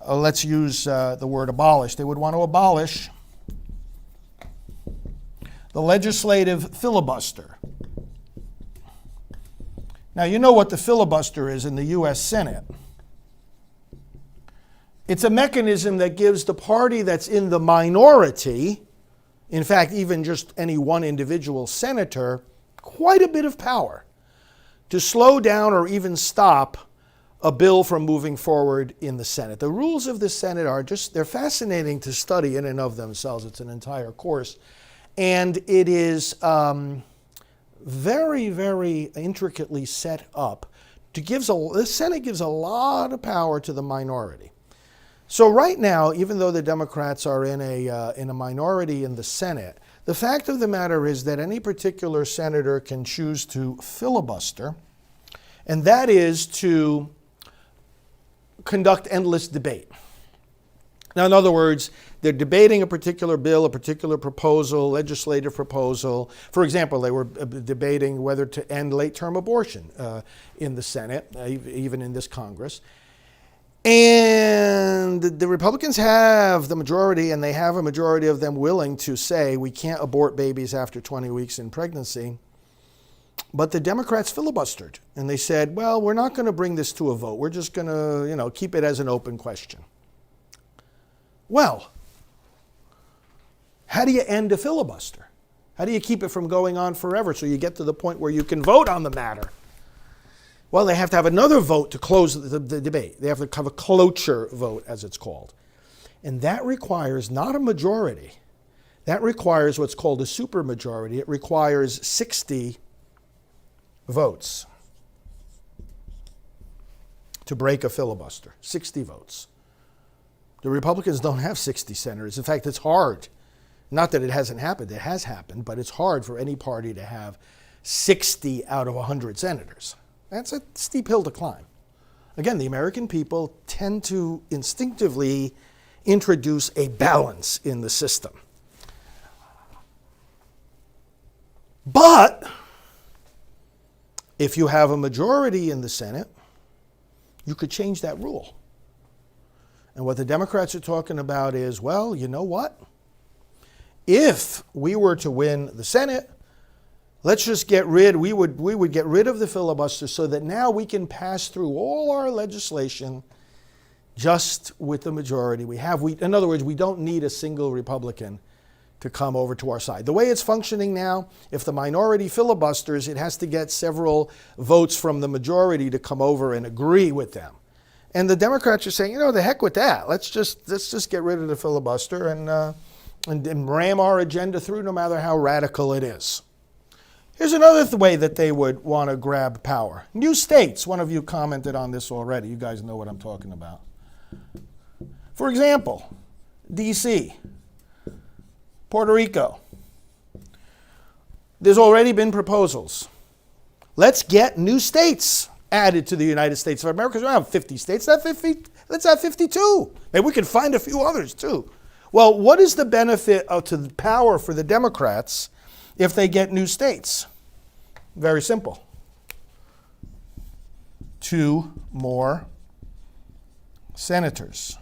let's use the word abolish. They would want to abolish the legislative filibuster. Now, you know what the filibuster is in the U.S. Senate. It's a mechanism that gives the party that's in the minority, in fact, even just any one individual senator, quite a bit of power to slow down or even stop a bill from moving forward in the Senate. The rules of the Senate they're fascinating to study in and of themselves. It's an entire course. And it is very, very intricately set up. The Senate gives a lot of power to the minority. So right now, even though the Democrats are in a minority in the Senate, the fact of the matter is that any particular senator can choose to filibuster, and that is to conduct endless debate. Now, in other words, they're debating a particular bill, a particular proposal, legislative proposal. For example, they were debating whether to end late-term abortion in the Senate, even in this Congress. And the Republicans have the majority, and they have a majority of them willing to say we can't abort babies after 20 weeks in pregnancy. But the Democrats filibustered, and they said, well, we're not going to bring this to a vote. We're just going to, keep it as an open question. Well, how do you end a filibuster? How do you keep it from going on forever so you get to the point where you can vote on the matter? Well, they have to have another vote to close the debate. They have to have a cloture vote, as it's called. And that requires not a majority. That requires what's called a supermajority. It requires 60 votes to break a filibuster. 60 votes. The Republicans don't have 60 senators. In fact, it's hard. Not that it hasn't happened. It has happened, but it's hard for any party to have 60 out of 100 senators. That's a steep hill to climb. Again, the American people tend to instinctively introduce a balance in the system. But if you have a majority in the Senate, you could change that rule. And what the Democrats are talking about is, well, you know what? If we were to win the Senate, let's just we would get rid of the filibuster so that now we can pass through all our legislation just with the majority we have. In other words, we don't need a single Republican to come over to our side. The way it's functioning now, if the minority filibusters, it has to get several votes from the majority to come over and agree with them. And the Democrats are saying, the heck with that. Let's just get rid of the filibuster and ram our agenda through no matter how radical it is. Here's another way that they would want to grab power. New states. One of you commented on this already. You guys know what I'm talking about. For example, D.C., Puerto Rico. There's already been proposals. Let's get new states added to the United States of America. We don't have 50 states. Let's have 52. Maybe we can find a few others too. Well, what is the benefit to the power for the Democrats if they get new states? Very simple. 2 more senators.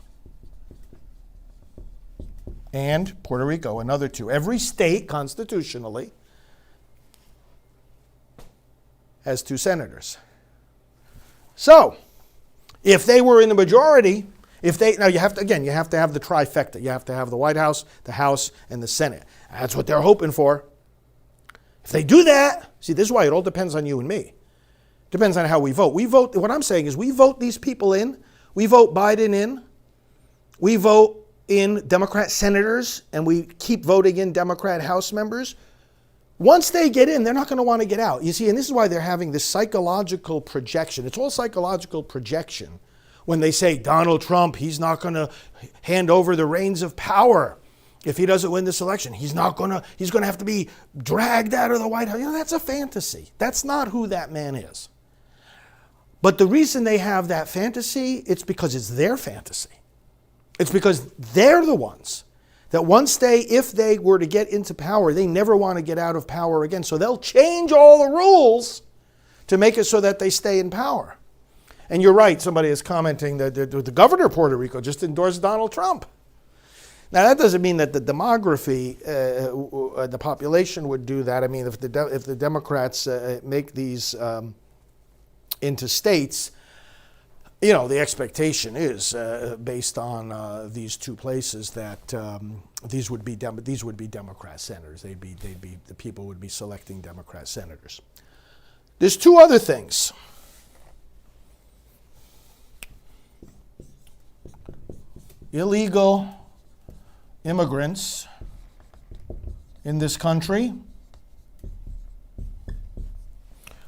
And Puerto Rico, another 2. Every state, constitutionally, has 2 senators. So, if they were in the majority, now you have to have the trifecta. You have to have the White House, the House, and the Senate. That's what they're hoping for. If they do that, see, this is why it all depends on you and me. It depends on how we vote. What I'm saying is we vote these people in. We vote Biden in. We vote in Democrat senators, and we keep voting in Democrat House members. Once they get in, they're not going to want to get out. You see, and this is why they're having this psychological projection. It's all psychological projection. When they say Donald Trump, he's not going to hand over the reins of power if he doesn't win this election. He's going to have to be dragged out of the White House. That's a fantasy. That's not who that man is. But the reason they have that fantasy, it's because it's their fantasy. It's because they're the ones that if they were to get into power, they never want to get out of power again. So they'll change all the rules to make it so that they stay in power. And you're right, somebody is commenting that the governor of Puerto Rico just endorsed Donald Trump. Now, that doesn't mean that the demography, the population would do that. I mean, if the Democrats make these into states, the expectation is based on these 2 places that these would be Democrat senators. The people would be selecting Democrat senators. There's 2 other things. Illegal immigrants in this country.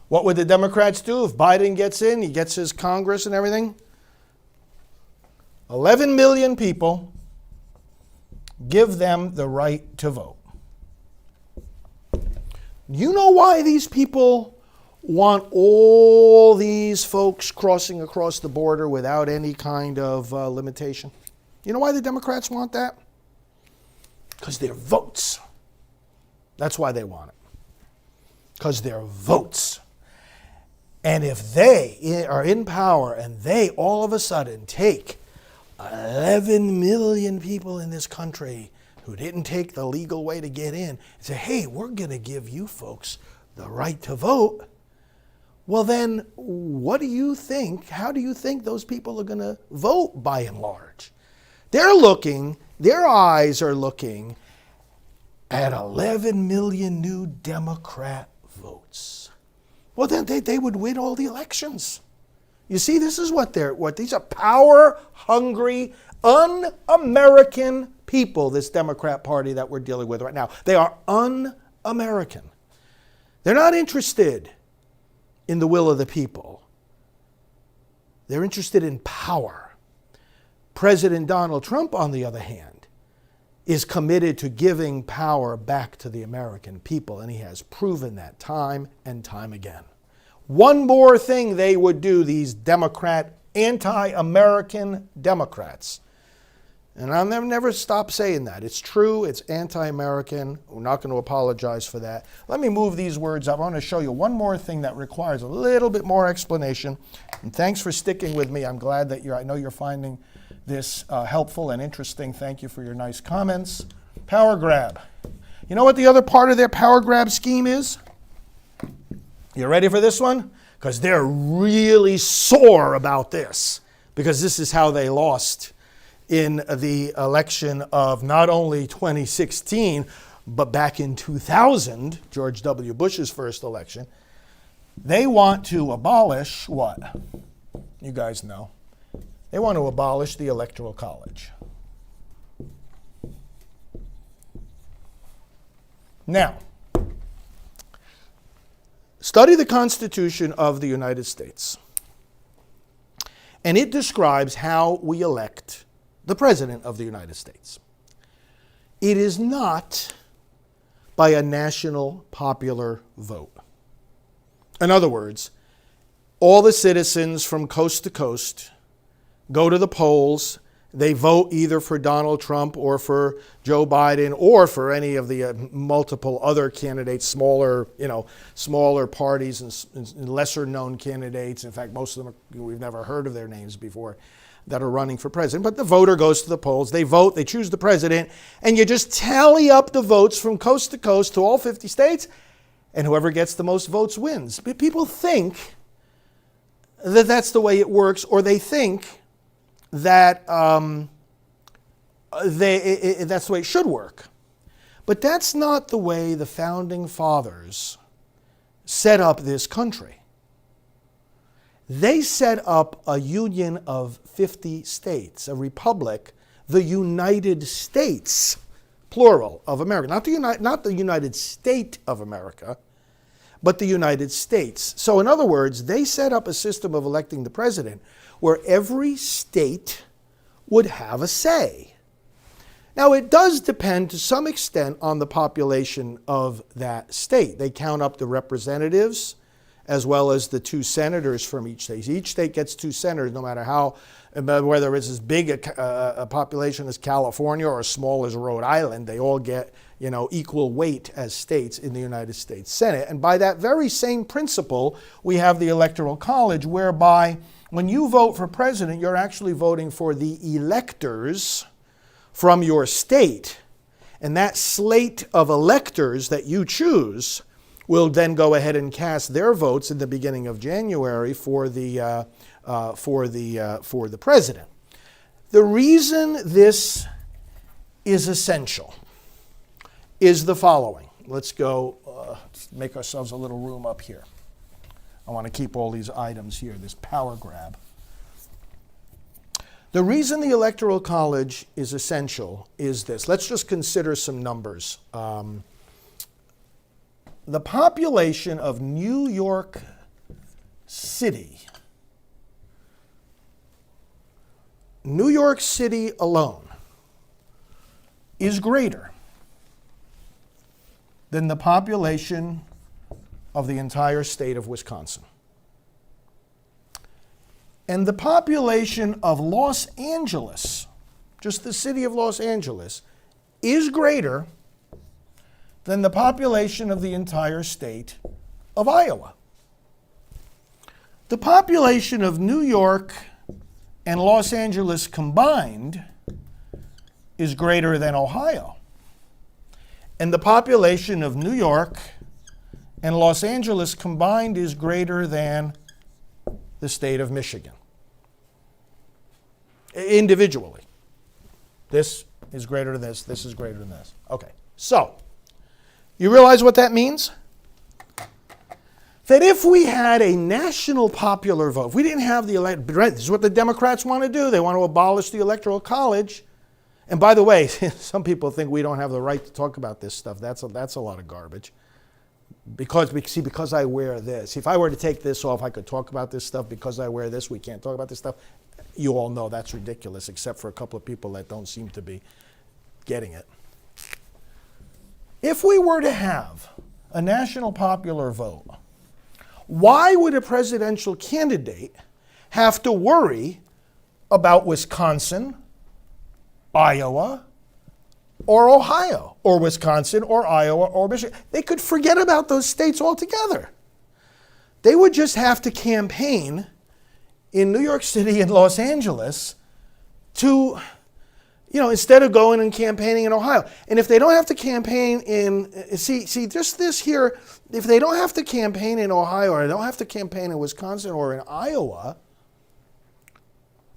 What would the Democrats do if Biden gets in, he gets his Congress and everything? 11 million people, give them the right to vote. You know why these people want all these folks crossing across the border without any kind of limitation? You know why the Democrats want that? Because they're votes. That's why they want it. Because they're votes. And if they are in power and they all of a sudden take 11 million people in this country who didn't take the legal way to get in and say, hey, we're going to give you folks the right to vote, well then, what do you think? How do you think those people are going to vote by and large? Their eyes are looking at 11 million new Democrat votes. Well, then they would win all the elections. You see, this is what these are power-hungry, un-American people, this Democrat Party that we're dealing with right now. They are un-American. They're not interested in the will of the people. They're interested in power. President Donald Trump, on the other hand, is committed to giving power back to the American people, and he has proven that time and time again. One more thing they would do, these Democrat, anti-American Democrats. And I'll never stop saying that. It's true, it's anti-American. We're not going to apologize for that. Let me move these words up. I want to show you one more thing that requires a little bit more explanation. And thanks for sticking with me. I'm glad that I know you're finding this helpful and interesting. Thank you for your nice comments. Power grab. You know what the other part of their power grab scheme is? You ready for this one? Because they're really sore about this. Because this is how they lost in the election of not only 2016, but back in 2000, George W. Bush's first election. They want to abolish what? You guys know. They want to abolish the Electoral College. Now, study the Constitution of the United States. And it describes how we elect the President of the United States. It is not by a national popular vote. In other words, all the citizens from coast to coast go to the polls. They vote either for Donald Trump or for Joe Biden or for any of the multiple other candidates, smaller parties and lesser known candidates. In fact, most of them we've never heard of their names before that are running for president. But the voter goes to the polls. They vote. They choose the president. And you just tally up the votes from coast to coast to all 50 states. And whoever gets the most votes wins. But people think that that's the way it works, or they think that that's the way it should work. But that's not the way the founding fathers set up this country. They set up a union of 50 states, a republic, the United States, plural, of America. Not the United State of America, but the United States. So in other words, they set up a system of electing the president where every state would have a say. Now, it does depend to some extent on the population of that state. They count up the representatives as well as the 2 senators from each state. Each state gets 2 senators, no matter whether it's as big a population as California or as small as Rhode Island. They all get equal weight as states in the United States Senate. And by that very same principle, we have the Electoral College, whereby when you vote for president, you're actually voting for the electors from your state. And that slate of electors that you choose will then go ahead and cast their votes in the beginning of January for the president. The reason this is essential is the following. Let's go make ourselves a little room up here. I want to keep all these items here, this power grab. The reason the Electoral College is essential is this. Let's just consider some numbers. The population of New York City alone is greater than the population of the entire state of Wisconsin. And the population of Los Angeles, just the city of Los Angeles, is greater than the population of the entire state of Iowa. The population of New York and Los Angeles combined is greater than Ohio. And the population of New York and Los Angeles combined is greater than the state of Michigan. Individually. This is greater than this is greater than this. Okay, so you realize what that means? That if we had a national popular vote, if we didn't have the this is what the Democrats want to do. They want to abolish the Electoral College. And by the way, some people think we don't have the right to talk about this stuff. That's a lot of garbage. Because I wear this. If I were to take this off, I could talk about this stuff. Because I wear this, we can't talk about this stuff. You all know that's ridiculous, except for a couple of people that don't seem to be getting it. If we were to have a national popular vote, why would a presidential candidate have to worry about Wisconsin, Iowa, or Ohio, or Wisconsin, or Iowa, or Michigan? They could forget about those states altogether. They would just have to campaign in New York City and Los Angeles to, instead of going and campaigning in Ohio. And if they don't have to campaign just this here, if they don't have to campaign in Ohio, or they don't have to campaign in Wisconsin or in Iowa,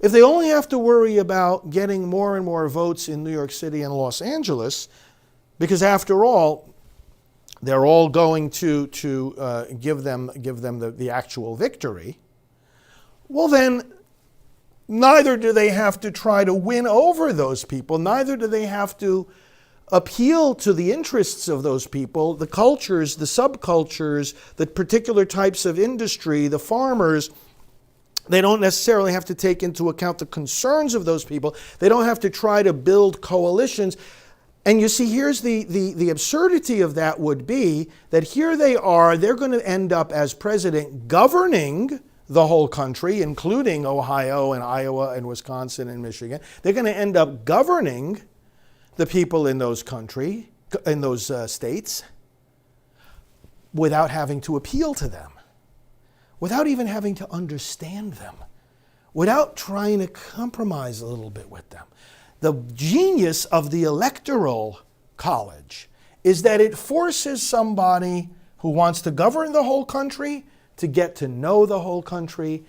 if they only have to worry about getting more and more votes in New York City and Los Angeles, because after all, they're all going to give them the actual victory, well then, neither do they have to try to win over those people, neither do they have to appeal to the interests of those people, the cultures, the subcultures, the particular types of industry, the farmers. They don't necessarily have to take into account the concerns of those people. They don't have to try to build coalitions. And you see, here's the absurdity of that would be that here they are, they're going to end up as president governing the whole country, including Ohio and Iowa and Wisconsin and Michigan. They're going to end up governing the people in those states without having to appeal to them, without even having to understand them, without trying to compromise a little bit with them. The genius of the Electoral College is that it forces somebody who wants to govern the whole country to get to know the whole country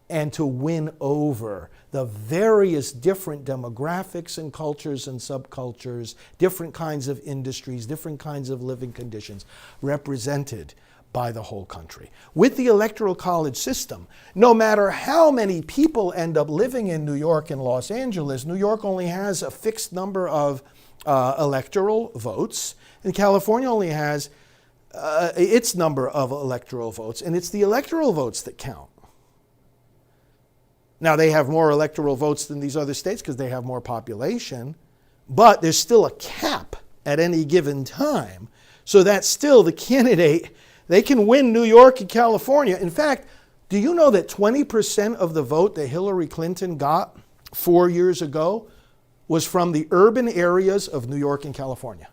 and to win over the various different demographics and cultures and subcultures, different kinds of industries, different kinds of living conditions represented by the whole country. With the Electoral College system, no matter how many people end up living in New York and Los Angeles, New York only has a fixed number of electoral votes, and California only has its number of electoral votes, and it's the electoral votes that count. Now, they have more electoral votes than these other states because they have more population, but there's still a cap at any given time, so that's still the candidate. They can win New York and California. In fact, do you know that 20% of the vote that Hillary Clinton got 4 years ago was from the urban areas of New York and California?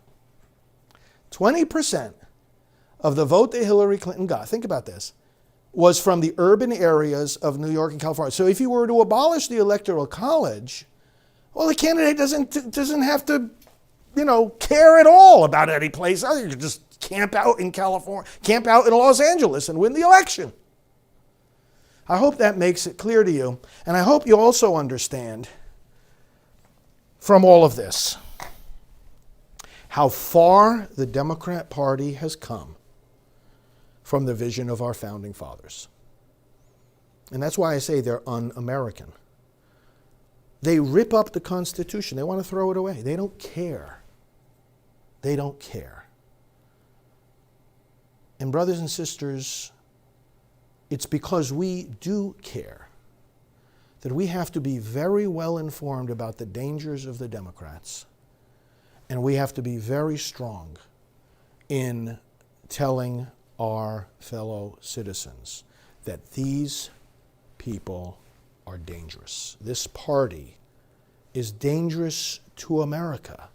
20% of the vote that Hillary Clinton got, think about this, was from the urban areas of New York and California. So if you were to abolish the Electoral College, well, the candidate doesn't have to, care at all about any place other. You can just camp out in California, camp out in Los Angeles and win the election. I hope that makes it clear to you. And I hope you also understand from all of this how far the Democrat Party has come from the vision of our founding fathers. And that's why I say they're un-American. They rip up the Constitution. They want to throw it away. They don't care. They don't care. And brothers and sisters, it's because we do care that we have to be very well informed about the dangers of the Democrats, and we have to be very strong in telling our fellow citizens that these people are dangerous. This party is dangerous to America.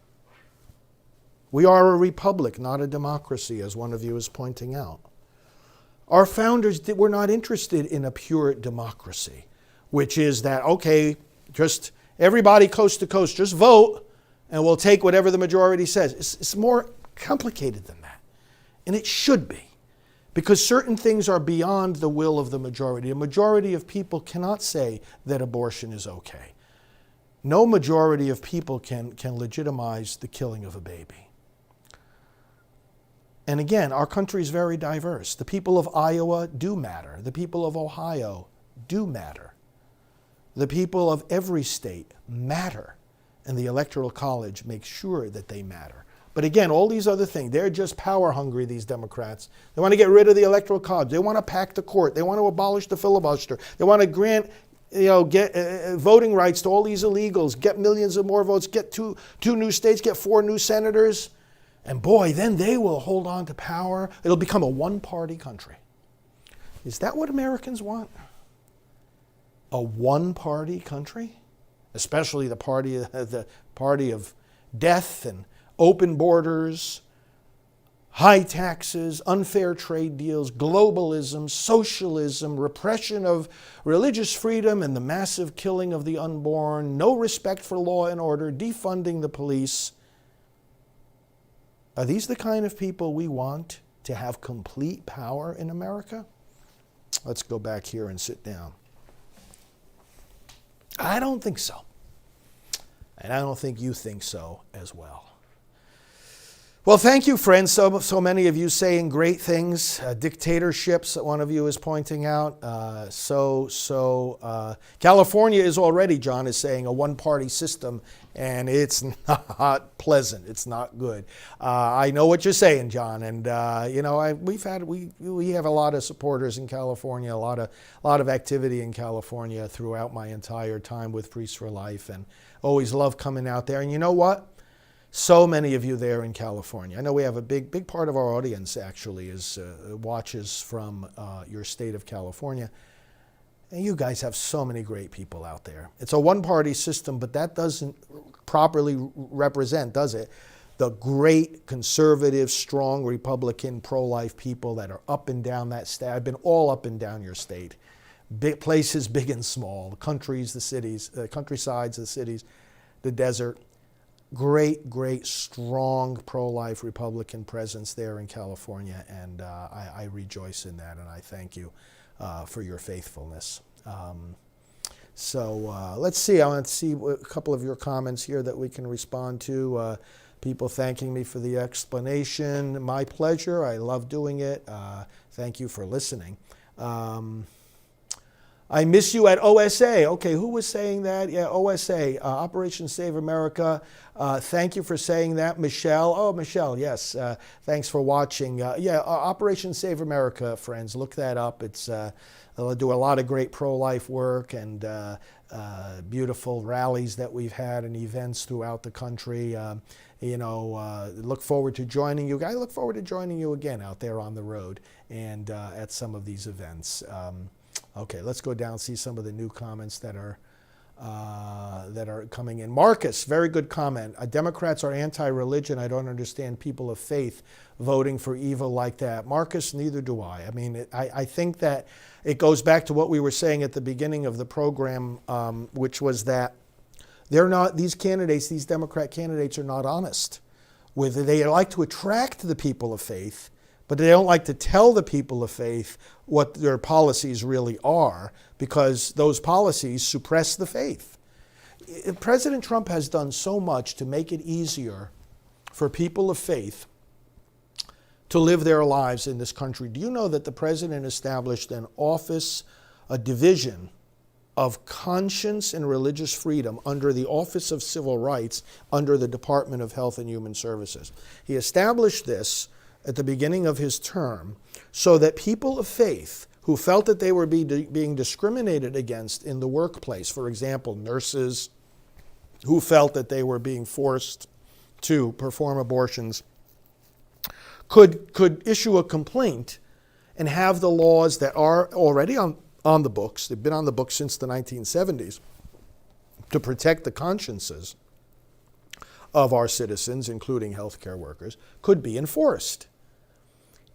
We are a republic, not a democracy, as one of you is pointing out. Our founders were not interested in a pure democracy, which is that, okay, just everybody coast to coast, just vote, and we'll take whatever the majority says. It's more complicated than that. And it should be, because certain things are beyond the will of the majority. A majority of people cannot say that abortion is okay. No majority of people can legitimize the killing of a baby. And again, our country is very diverse. The people of Iowa do matter. The people of Ohio do matter. The people of every state matter. And the Electoral College makes sure that they matter. But again, all these other things, they're just power hungry, these Democrats. They want to get rid of the Electoral College. They want to pack the court. They want to abolish the filibuster. They want to grant, get voting rights to all these illegals, get millions of more votes, get two new states, get 4 new senators. And boy, then they will hold on to power. It'll become a one-party country. Is that what Americans want? A one-party country? Especially the party of death and open borders, high taxes, unfair trade deals, globalism, socialism, repression of religious freedom, and the massive killing of the unborn, no respect for law and order, defunding the police. Are these the kind of people we want to have complete power in America? Let's go back here and sit down. I don't think so. And I don't think you think so as well. Well, thank you, friends. So many of you saying great things. Dictatorships that one of you is pointing out. California is already, John is saying, a one-party system, and it's not pleasant. It's not good. I know what you're saying, John, and we have a lot of supporters in California, a lot of activity in California throughout my entire time with Priests for Life, and always love coming out there. And you know what? So many of you there in California. I know we have a big part of our audience actually is watches from your state of California. And you guys have so many great people out there. It's a one-party system, but that doesn't properly represent, does it, the great conservative, strong Republican, pro-life people that are up and down that state. I've been all up and down your state. Big places, big and small, the countries, the cities, the countrysides, the cities, the desert. Great, strong pro-life Republican presence there in California, and I rejoice in that, and I thank you for your faithfulness. Let's see. I want to see a couple of your comments here that we can respond to. People thanking me for the explanation. My pleasure. I love doing it. Thank you for listening. I miss you at OSA. Okay, who was saying that? Yeah, OSA, Operation Save America. Thank you for saying that, Michelle. Oh, Michelle, yes. Thanks for watching. Operation Save America, friends. Look that up. They'll do a lot of great pro-life work and beautiful rallies that we've had and events throughout the country. Look forward to joining you. I look forward to joining you again out there on the road and at some of these events. Okay, let's go down and see some of the new comments that are coming in. Marcus, very good comment. Democrats are anti-religion. I don't understand people of faith voting for evil like that. Marcus, neither do I. I mean, I think that it goes back to what we were saying at the beginning of the program, which was that these Democrat candidates are not honest. They like to attract the people of faith, but they don't like to tell the people of faith what their policies really are, because those policies suppress the faith. President Trump has done so much to make it easier for people of faith to live their lives in this country. Do you know that the president established an office, a division of conscience and religious freedom under the Office of Civil Rights under the Department of Health and Human Services? He established this at the beginning of his term so that people of faith who felt that they were being discriminated against in the workplace, for example, nurses who felt that they were being forced to perform abortions, could issue a complaint and have the laws that are already on the books, they've been on the books since the 1970s, to protect the consciences of our citizens, including healthcare workers, could be enforced.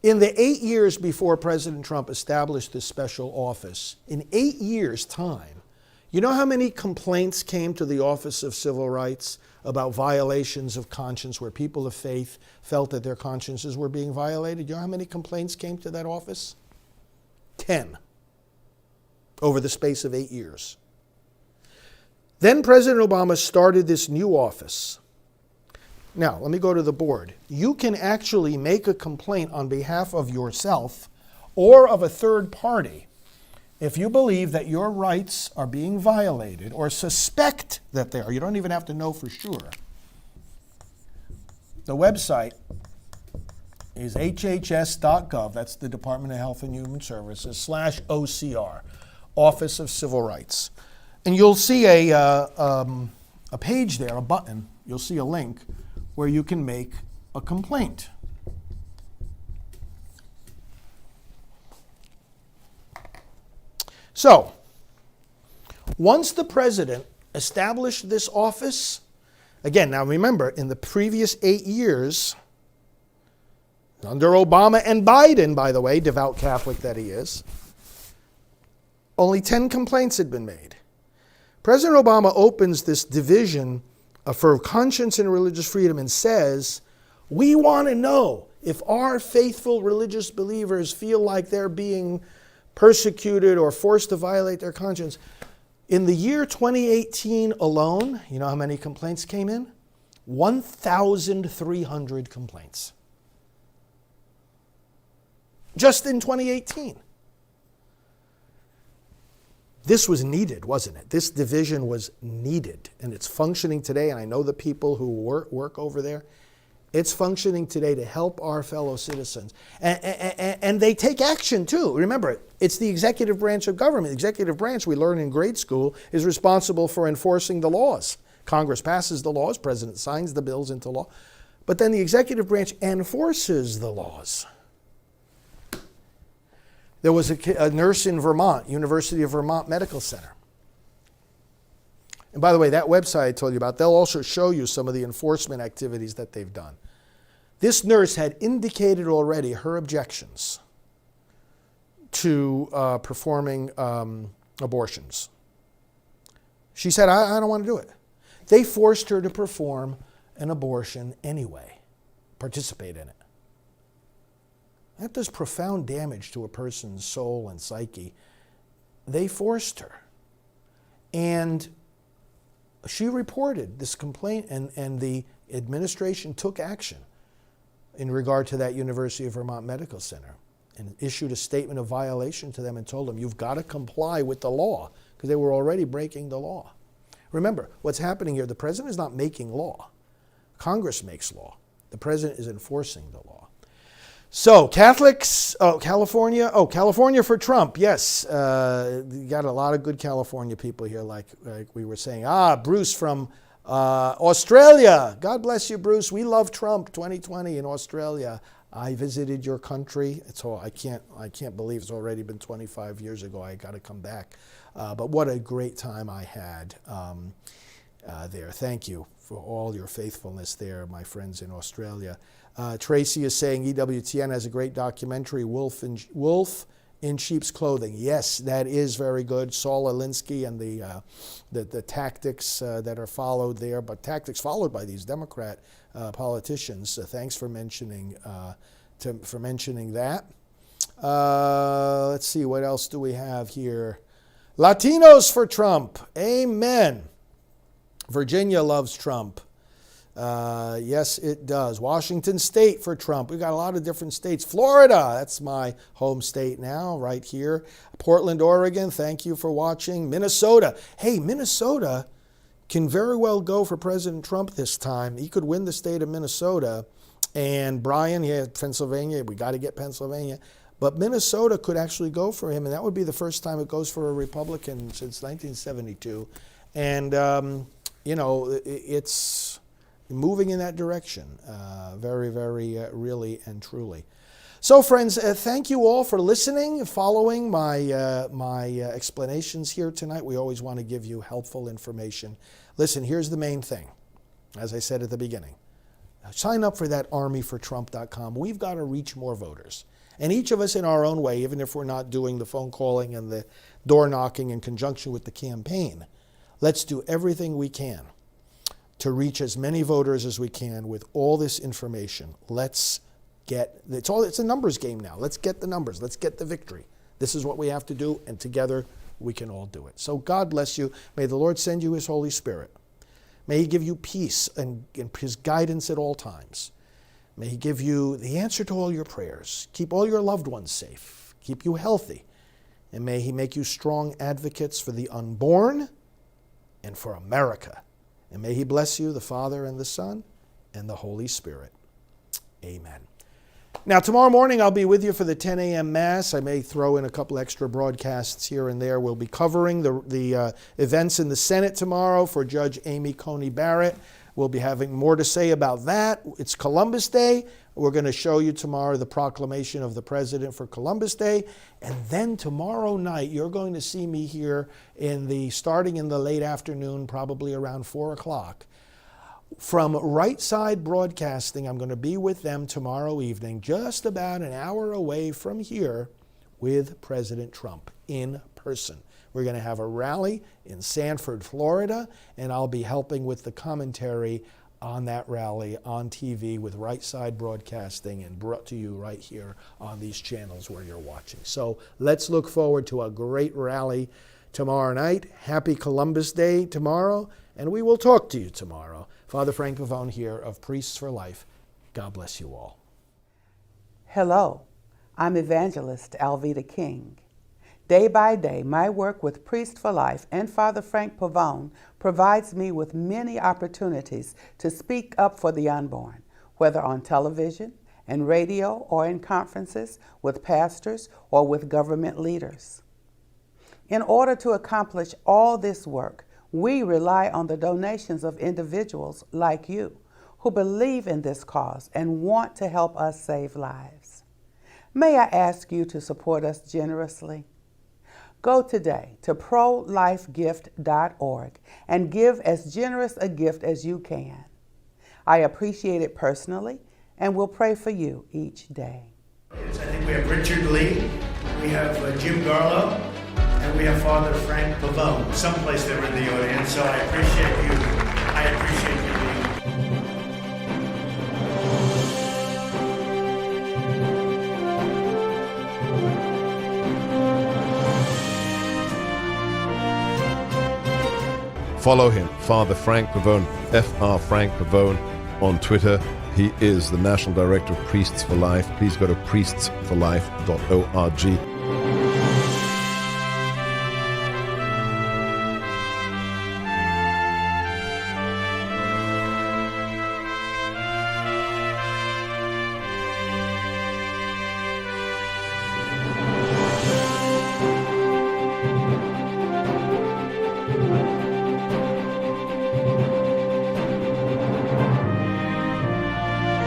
In the 8 years before President Trump established this special office, in 8 years' time, you know how many complaints came to the Office of Civil Rights about violations of conscience where people of faith felt that their consciences were being violated? You know how many complaints came to that office? 10 over the space of 8 years. Then President Obama started this new office. Now, let me go to the board. You can actually make a complaint on behalf of yourself or of a third party if you believe that your rights are being violated or suspect that they are. You don't even have to know for sure. The website is hhs.gov, that's the Department of Health and Human Services, /OCR, Office of Civil Rights. And you'll see a page there, a button, you'll see a link where you can make a complaint. So, once the president established this office, again, now remember, in the previous 8 years, under Obama and Biden, by the way, devout Catholic that he is, only 10 complaints had been made. President Obama opens this division for conscience and religious freedom and says, we want to know if our faithful religious believers feel like they're being persecuted or forced to violate their conscience. In the year 2018 alone, you know how many complaints came in? 1,300 complaints. Just in 2018. This was needed, wasn't it? This division was needed, and it's functioning today, and I know the people who work over there. It's functioning today to help our fellow citizens. And they take action, too. Remember, it's the executive branch of government. The executive branch, we learn in grade school, is responsible for enforcing the laws. Congress passes the laws, president signs the bills into law, but then the executive branch enforces the laws. There was a nurse in Vermont, University of Vermont Medical Center. And by the way, that website I told you about, they'll also show you some of the enforcement activities that they've done. This nurse had indicated already her objections to performing abortions. She said, I don't want to do it. They forced her to perform an abortion anyway, participate in it. That does profound damage to a person's soul and psyche. They forced her. And she reported this complaint, and the administration took action in regard to that University of Vermont Medical Center and issued a statement of violation to them and told them, you've got to comply with the law, because they were already breaking the law. Remember, what's happening here, the president is not making law. Congress makes law. The president is enforcing the law. So, Catholics, California for Trump, yes. You got a lot of good California people here, like we were saying. Bruce from Australia. God bless you, Bruce. We love Trump 2020 in Australia. I visited your country. I can't believe it's already been 25 years ago. I got to come back. But what a great time I had there. Thank you for all your faithfulness there, my friends in Australia. Tracy is saying EWTN has a great documentary, Wolf in Sheep's Clothing. Yes, that is very good. Saul Alinsky and the tactics that are followed there, but tactics followed by these Democrat politicians. Thanks for mentioning that. Let's see, what else do we have here? Latinos for Trump. Amen. Virginia loves Trump. Yes, it does. Washington State for Trump. We've got a lot of different states. Florida, that's my home state now, right here. Portland, Oregon, thank you for watching. Minnesota. Hey, Minnesota can very well go for President Trump this time. He could win the state of Minnesota. And Brian, yeah, Pennsylvania. We got to get Pennsylvania. But Minnesota could actually go for him, and that would be the first time it goes for a Republican since 1972. And, it's moving in that direction, very, very, really and truly. So, friends, thank you all for listening, following my explanations here tonight. We always want to give you helpful information. Listen, here's the main thing, as I said at the beginning. Sign up for that armyfortrump.com. We've got to reach more voters. And each of us in our own way, even if we're not doing the phone calling and the door knocking in conjunction with the campaign, let's do everything we can to reach as many voters as we can with all this information. It's a numbers game now. Let's get the numbers. Let's get the victory. This is what we have to do, and together we can all do it. So God bless you. May the Lord send you his Holy Spirit. May he give you peace and his guidance at all times. May he give you the answer to all your prayers. Keep all your loved ones safe. Keep you healthy. And may he make you strong advocates for the unborn and for America. And may he bless you, the Father and the Son and the Holy Spirit. Amen. Now, tomorrow morning I'll be with you for the 10 a.m. Mass. I may throw in a couple extra broadcasts here and there. We'll be covering the events in the Senate tomorrow for Judge Amy Coney Barrett. We'll be having more to say about that. It's Columbus Day. We're going to show you tomorrow the proclamation of the President for Columbus Day. And then tomorrow night, you're going to see me here starting in the late afternoon, probably around 4 o'clock. From Right Side Broadcasting, I'm going to be with them tomorrow evening, just about an hour away from here, with President Trump in person. We're going to have a rally in Sanford, Florida, and I'll be helping with the commentary on that rally on TV with Right Side Broadcasting and brought to you right here on these channels where you're watching. So let's look forward to a great rally tomorrow night. Happy Columbus Day tomorrow, and we will talk to you tomorrow. Father Frank Pavone here of Priests for Life. God bless you all. Hello, I'm Evangelist Alveda King. Day by day, my work with Priests for Life and Father Frank Pavone provides me with many opportunities to speak up for the unborn, whether on television and radio or in conferences with pastors or with government leaders. In order to accomplish all this work, we rely on the donations of individuals like you who believe in this cause and want to help us save lives. May I ask you to support us generously? Go today to prolifegift.org and give as generous a gift as you can. I appreciate it personally and will pray for you each day. I think we have Richard Lee, we have Jim Garlow, and we have Father Frank Pavone, someplace there in the audience, so I appreciate you. I appreciate you. Follow him, Father Frank Pavone, Fr. Frank Pavone, on Twitter. He is the National Director of Priests for Life. Please go to priestsforlife.org.